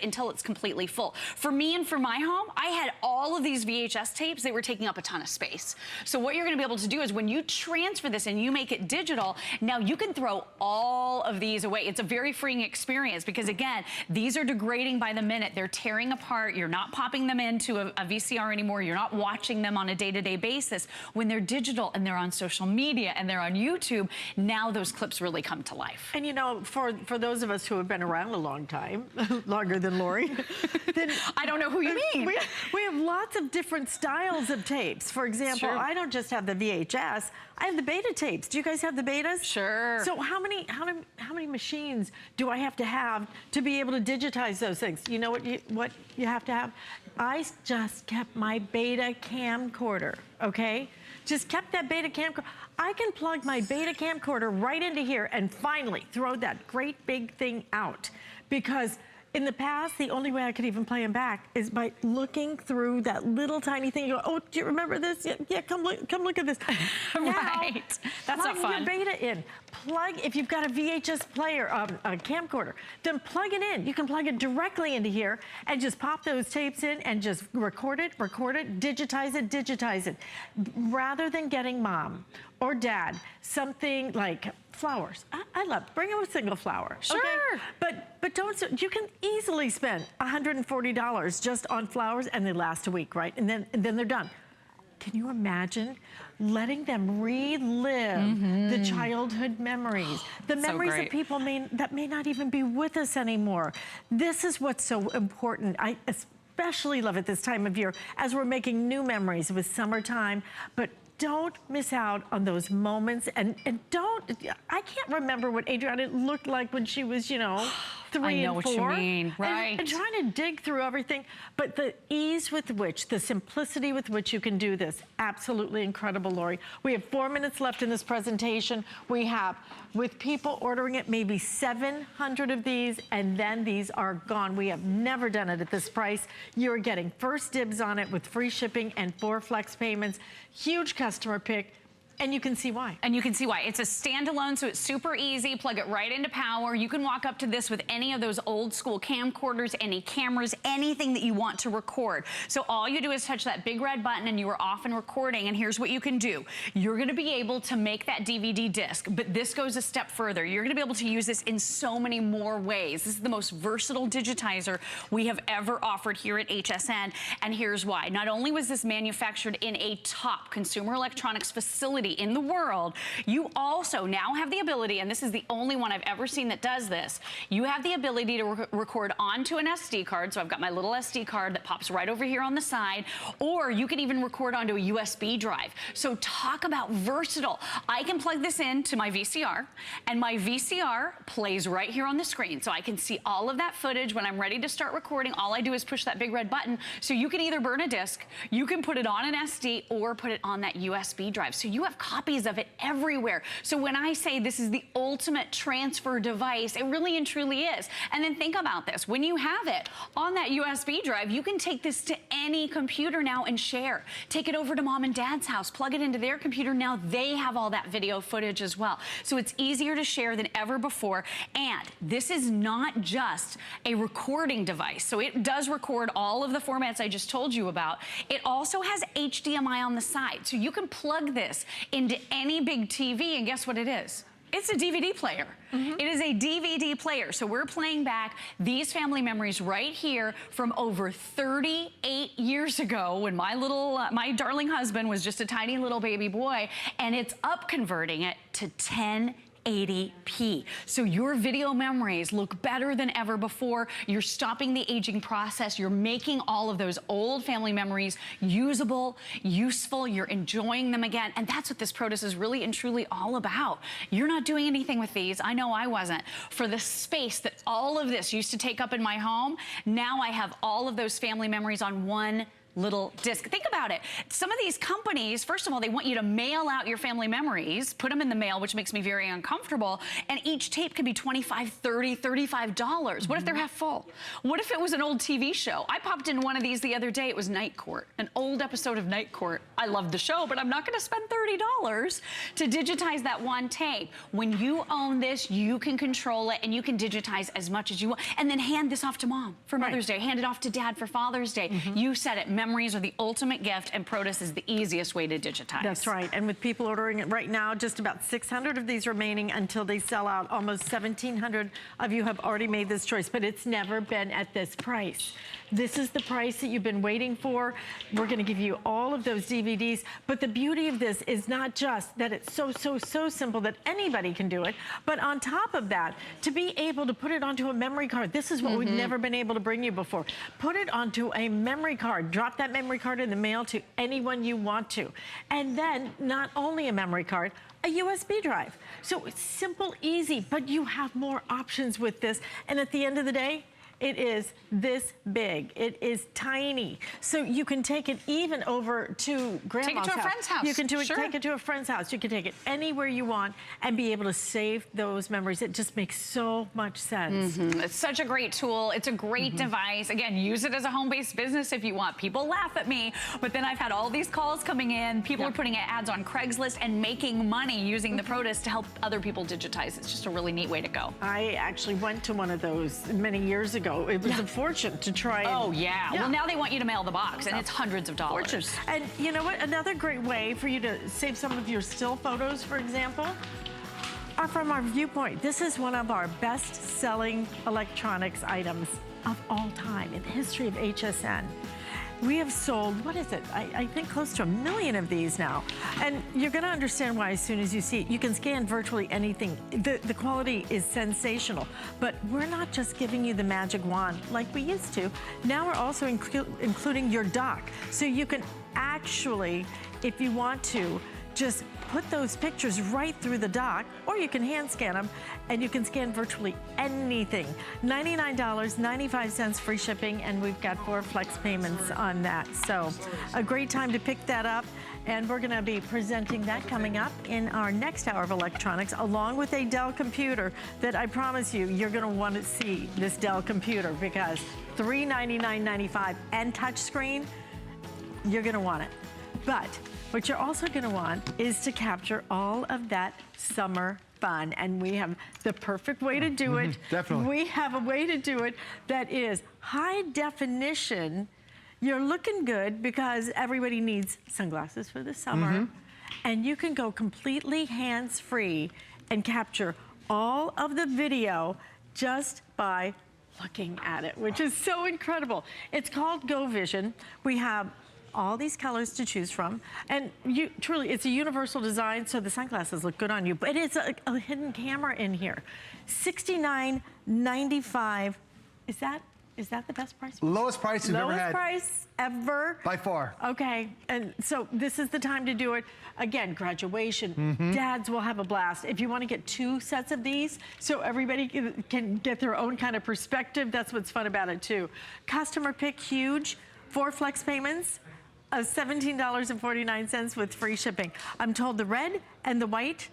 Speaker 12: until it's completely full. For me and for my home, I had all of these VHS tapes. They were taking up a ton of space. So what you're gonna be able to do is when you transfer this and you make it digital, now you can throw all of these away. It's a very freeing experience because again, these are degrading by the minute. They're tearing apart. You're not popping them into a VCR anymore. You're not watching them on a day-to-day basis. When they're digital and they're on social media and they're on YouTube, now those clips really come to life.
Speaker 1: And you know, for those of us who have been around a long time, longer than Lori, then
Speaker 12: I don't know who you mean.
Speaker 1: We have lots of different styles of tapes. For example, I don't just have the VHS, I have the beta tapes. Do you guys have the betas?
Speaker 12: Sure.
Speaker 1: So how many machines do I have to be able to digitize those things? You know what you have to have? I just kept my beta camcorder, okay? Just kept that beta camcorder. I can plug my beta camcorder right into here and finally throw that great big thing out. Because in the past, the only way I could even play them back is by looking through that little tiny thing. You go, oh, do you remember this? Yeah, come look at this.
Speaker 12: Right. That's not fun.
Speaker 1: Plug your beta in. If you've got a VHS player, a camcorder, then plug it in. You can plug it directly into here and just pop those tapes in and just record it, digitize it. Rather than getting mom or dad something like flowers. I love, bring them a single flower.
Speaker 12: Sure.
Speaker 1: Okay? But don't, you can easily spend $140 just on flowers and they last a week, right? And then they're done. Can you imagine letting them relive the childhood memories, the memories of people that may not even be with us anymore? This is what's so important. I especially love it this time of year as we're making new memories with summertime, but don't miss out on those moments and I can't remember what Adriana looked like when she was, 3 and 4.
Speaker 12: I know what you mean, right.
Speaker 1: And trying to dig through everything, but the ease with which, the simplicity with which you can do this, absolutely incredible, Lori. We have 4 minutes left in this presentation. We have, with people ordering it, maybe 700 of these, and then these are gone. We have never done it at this price. You're getting first dibs on it with free shipping and 4 flex payments. Huge customer pick. And you can see why.
Speaker 12: And you can see why. It's a standalone, so it's super easy. Plug it right into power. You can walk up to this with any of those old school camcorders, any cameras, anything that you want to record. So all you do is touch that big red button and you are off and recording. And here's what you can do. You're gonna be able to make that DVD disc, but this goes a step further. You're gonna be able to use this in so many more ways. This is the most versatile digitizer we have ever offered here at HSN. And here's why. Not only was this manufactured in a top consumer electronics facility connectivity in the world, you also now have the ability, and this is the only one I've ever seen that does this, you have the ability to record onto an SD card. So I've got my little SD card that pops right over here on the side, or you can even record onto a USB drive. So talk about versatile. I can plug this into my VCR, and my VCR plays right here on the screen. So I can see all of that footage. When I'm ready to start recording, all I do is push that big red button. So you can either burn a disc, you can put it on an SD, or put it on that USB drive. So you have copies of it everywhere. So when I say this is the ultimate transfer device, it really and truly is. And then think about this. When you have it on that USB drive, you can take this to any computer now and share. Take it over to mom and dad's house, plug it into their computer. Now they have all that video footage as well. So it's easier to share than ever before. And this is not just a recording device. So it does record all of the formats I just told you about. It also has HDMI on the side. So you can plug this into any big TV, and guess what it is? It's a DVD player. It is a DVD player. So we're playing back these family memories right here from over 38 years ago when my darling husband was just a tiny little baby boy, and it's up converting it to 1080p. So your video memories look better than ever before. You're stopping the aging process. You're making all of those old family memories usable, useful. You're enjoying them again. And that's what this Protus is really and truly all about. You're not doing anything with these. I know I wasn't. For the space that all of this used to take up in my home, now I have all of those family memories on one little disc. Think about it. Some of these companies, first of all, they want you to mail out your family memories, put them in the mail, which makes me very uncomfortable, and each tape can be $25, $30, $35. What if they're half full? What if it was an old TV show? I popped in one of these the other day. It was Night Court, an old episode of Night Court. I loved the show, but I'm not going to spend $30 to digitize that one tape. When you own this, you can control it, and you can digitize as much as you want, and then hand this off to mom for Mother's Day, hand it off to dad for Father's Day. You said it. Memories are the ultimate gift, and Protus is the easiest way to digitize.
Speaker 1: That's right. And with people ordering it right now, just about 600 of these remaining until they sell out. Almost 1,700 of you have already made this choice, but it's never been at this price. This is the price that you've been waiting for. We're going to give you all of those DVDs, but the beauty of this is not just that it's so simple that anybody can do it, but on top of that, to be able to put it onto a memory card. This is what we've never been able to bring you before. Put it onto a memory card. Drop that memory card in the mail to anyone you want to. And then not only a memory card, a USB drive. So it's simple, easy, but you have more options with this. And at the end of the day, it is this big. It is tiny. So you can take it even over to grandma's house.
Speaker 12: Take it to a friend's house.
Speaker 1: You can take it to a friend's house. You can take it anywhere you want and be able to save those memories. It just makes so much sense.
Speaker 12: It's such a great tool. It's a great device. Again, use it as a home-based business if you want. People laugh at me, but then I've had all these calls coming in. People are putting ads on Craigslist and making money using the Protus to help other people digitize. It's just a really neat way to go.
Speaker 1: I actually went to one of those many years ago. It was a fortune to try.
Speaker 12: Well, now they want you to mail the box, and it's hundreds of dollars.
Speaker 1: Fortune. And you know what? Another great way for you to save some of your still photos, for example, are from our Viewpoint. This is one of our best-selling electronics items of all time in the history of HSN. We have sold, what is it? I think close to 1 million of these now. And you're gonna understand why as soon as you see it. You can scan virtually anything. The quality is sensational, but we're not just giving you the magic wand like we used to. Now we're also including your dock. So you can actually, if you want to, just put those pictures right through the dock, or you can hand scan them, and you can scan virtually anything. $99.95 free shipping, and we've got 4 flex payments on that. So a great time to pick that up. And we're gonna be presenting that coming up in our next hour of electronics, along with a Dell computer that I promise you, you're gonna want to see this Dell computer, because $399.95 and touchscreen, you're gonna want it. But what you're also gonna want is to capture all of that summer fun. And we have the perfect way to do it.
Speaker 9: Definitely.
Speaker 1: We have a way to do it that is high definition. You're looking good because everybody needs sunglasses for the summer. And you can go completely hands-free and capture all of the video just by looking at it, which is so incredible. It's called Go Vision. We have all these colors to choose from. And you truly, it's a universal design, so the sunglasses look good on you. But it's a hidden camera in here. $69.95. Is that the best price?
Speaker 13: Lowest price we've ever had.
Speaker 1: Lowest price ever.
Speaker 13: By far.
Speaker 1: Okay, and so this is the time to do it. Again, graduation, dads will have a blast. If you want to get 2 sets of these, so everybody can get their own kind of perspective, that's what's fun about it too. Customer pick, huge, 4 flex payments of $17.49 with free shipping. I'm told the red and the white,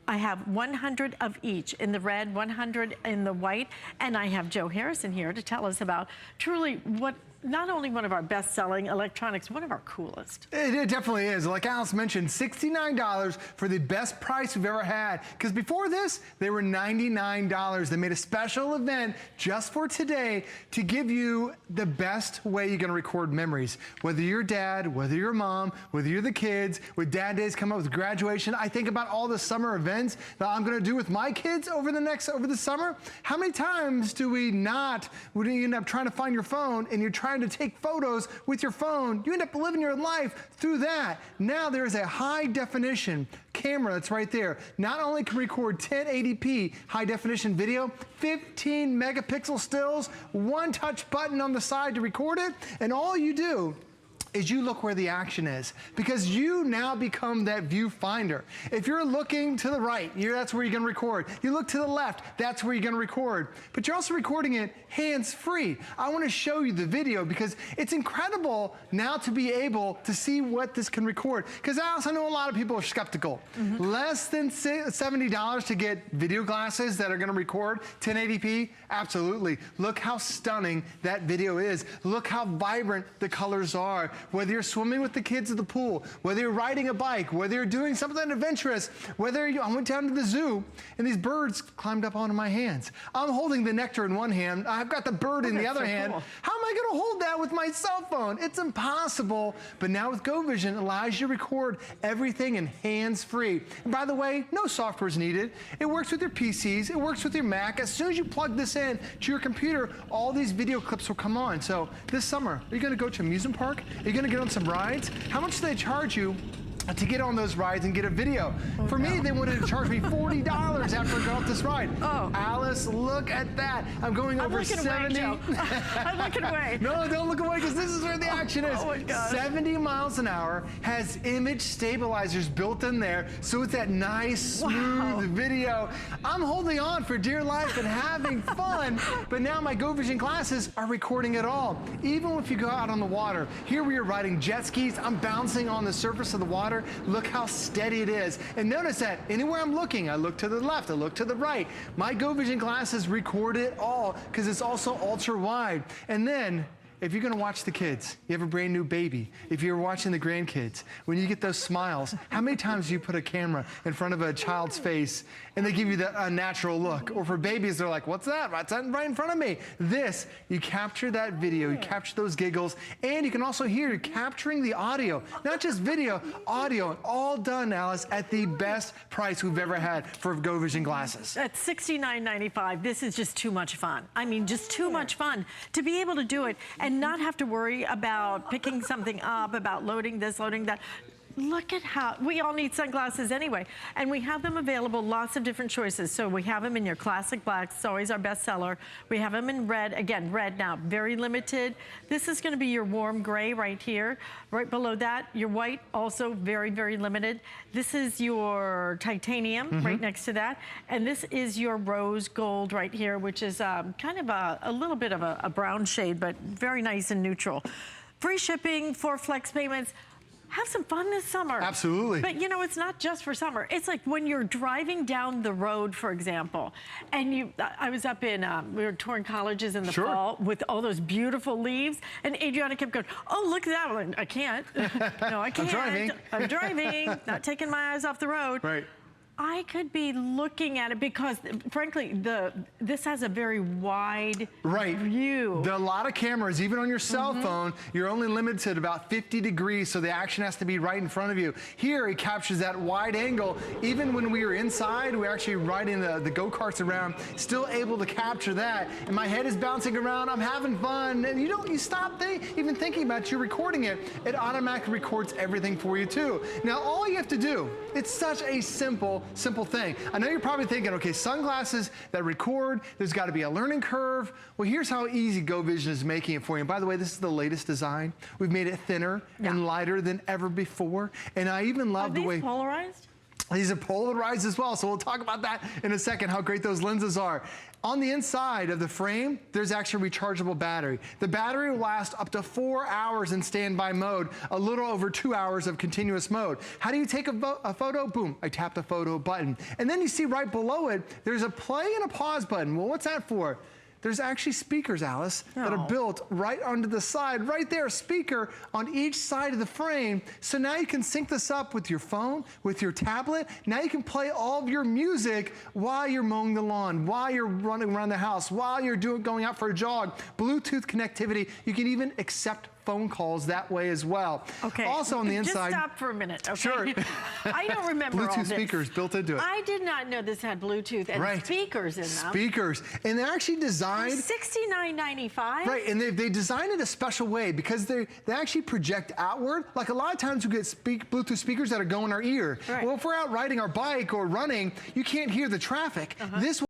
Speaker 1: I have 100 of each in the red, 100 in the white, and I have Joe Harrison here to tell us about truly what, not only one of our best-selling electronics, one of our coolest.
Speaker 13: It definitely is. Like Alice mentioned, $69 for the best price we've ever had. Because before this, they were $99. They made a special event just for today to give you the best way you're going to record memories. Whether you're dad, whether you're mom, whether you're the kids, with Dad Days coming up with graduation, I think about all the summer events that I'm going to do with my kids over the summer. How many times do we end up trying to find your phone and you're trying to take photos with your phone? You end up living your life through that. Now there's a high definition camera that's right there. Not only can record 1080p high definition video, 15 megapixel stills, 1 touch button on the side to record it, and all you do is you look where the action is, because you now become that viewfinder. If you're looking to the right, that's where you're gonna record. You look to the left, that's where you're gonna record. But you're also recording it hands-free. I wanna show you the video because it's incredible now to be able to see what this can record. Because Alice, I know a lot of people are skeptical. Less than $70 to get video glasses that are gonna record 1080p? Absolutely. Look how stunning that video is. Look how vibrant the colors are. Whether you're swimming with the kids at the pool, whether you're riding a bike, whether you're doing something adventurous, I went down to the zoo and these birds climbed up onto my hands. I'm holding the nectar in one hand, I've got the bird in the other hand.
Speaker 1: Cool.
Speaker 13: How am I gonna hold that with my cell phone? It's impossible. But now with Go Vision, it allows you to record everything in hands-free. And by the way, no software is needed. It works with your PCs, it works with your Mac. As soon as you plug this in to your computer, all these video clips will come on. So this summer, are you gonna go to an amusement park? Are you gonna get on some rides? How much do they charge you to get on those rides and get a video? For me, they wanted to charge me $40 after I got off this ride. Oh. Alice, look at that. I'm going over 70.
Speaker 1: Away, I'm looking away.
Speaker 13: No, don't look away because this is where the action is.
Speaker 1: Oh my God.
Speaker 13: 70 miles an hour, has image stabilizers built in there, so it's that nice, smooth video. I'm holding on for dear life and having fun, but now my Go Vision glasses are recording it all. Even if you go out on the water, here we are riding jet skis, I'm bouncing on the surface of the water. Look how steady it is. And notice that anywhere I'm looking, I look to the left, I look to the right. My Go Vision glasses record it all because it's also ultra wide. And then, if you're gonna watch the kids, you have a brand new baby, if you're watching the grandkids, when you get those smiles, how many times do you put a camera in front of a child's face and they give you the unnatural look? Or for babies, they're like, what's that? What's that right in front of me? This, you capture that video, you capture those giggles, and you can also hear you're capturing the audio. Not just video, audio, all done, Alice, at the best price we've ever had for Go Vision glasses.
Speaker 1: At $69.95, this is just too much fun. I mean, just too much fun to be able to do it and not have to worry about picking something up, about loading this, loading that. Look at how, we all need sunglasses anyway. And we have them available, lots of different choices. So we have them in your classic black, it's always our best seller. We have them in red, again, red now, very limited. This is gonna be your warm gray right here. Right below that, your white, also very, very limited. This is your titanium right next to that. And this is your rose gold right here, which is kind of a little bit of a brown shade, but very nice and neutral. Free shipping, 4 flex payments. Have some fun this summer.
Speaker 13: Absolutely.
Speaker 1: But you know, it's not just for summer. It's like when you're driving down the road, for example, and I was up in, we were touring colleges in the fall with all those beautiful leaves, and Adriana kept going, oh, look at that one. I can't. No, I can't.
Speaker 13: I'm driving.
Speaker 1: I'm driving, not taking my eyes off the road.
Speaker 13: Right.
Speaker 1: I could be looking at it because, frankly, this has a very wide view.
Speaker 13: There are a lot of cameras, even on your cell phone, you're only limited to about 50 degrees, so the action has to be right in front of you. Here, it captures that wide angle. Even when we were inside, we were actually riding the go-karts around, still able to capture that. And my head is bouncing around, I'm having fun, and you stop even thinking about it, you're recording it, it automatically records everything for you too. Now, all you have to do, it's such a simple thing. I know you're probably thinking, okay, sunglasses that record, there's got to be a learning curve. Well, here's how easy Go Vision is making it for you. And by the way, this is the latest design. We've made it thinner and lighter than ever before. And I even love the way—
Speaker 1: polarized?
Speaker 13: These are polarized as well, so we'll talk about that in a second, how great those lenses are. On the inside of the frame, there's actually a rechargeable battery. The battery will last up to 4 hours in standby mode, a little over 2 hours of continuous mode. How do you take a photo? Boom, I tap the photo button. And then you see right below it, there's a play and a pause button. Well, what's that for? There's actually speakers, Alice, that are built right onto the side, right there, a speaker on each side of the frame. So now you can sync this up with your phone, with your tablet. Now you can play all of your music while you're mowing the lawn, while you're running around the house, while you're going out for a jog. Bluetooth connectivity, you can even accept phone calls that way as well.
Speaker 1: Okay.
Speaker 13: Also on the inside—
Speaker 1: Just stop for a minute, okay?
Speaker 13: Sure.
Speaker 1: I don't remember all
Speaker 13: Bluetooth
Speaker 1: this.
Speaker 13: speakers built into it.
Speaker 1: I did not know this had Bluetooth and speakers in them.
Speaker 13: Speakers. And they're actually designed—
Speaker 1: $69.95?
Speaker 13: Right, and they designed it a special way because they actually project outward. Like a lot of times we get Bluetooth speakers that are going in our ear. Well, if we're out riding our bike or running, you can't hear the traffic. This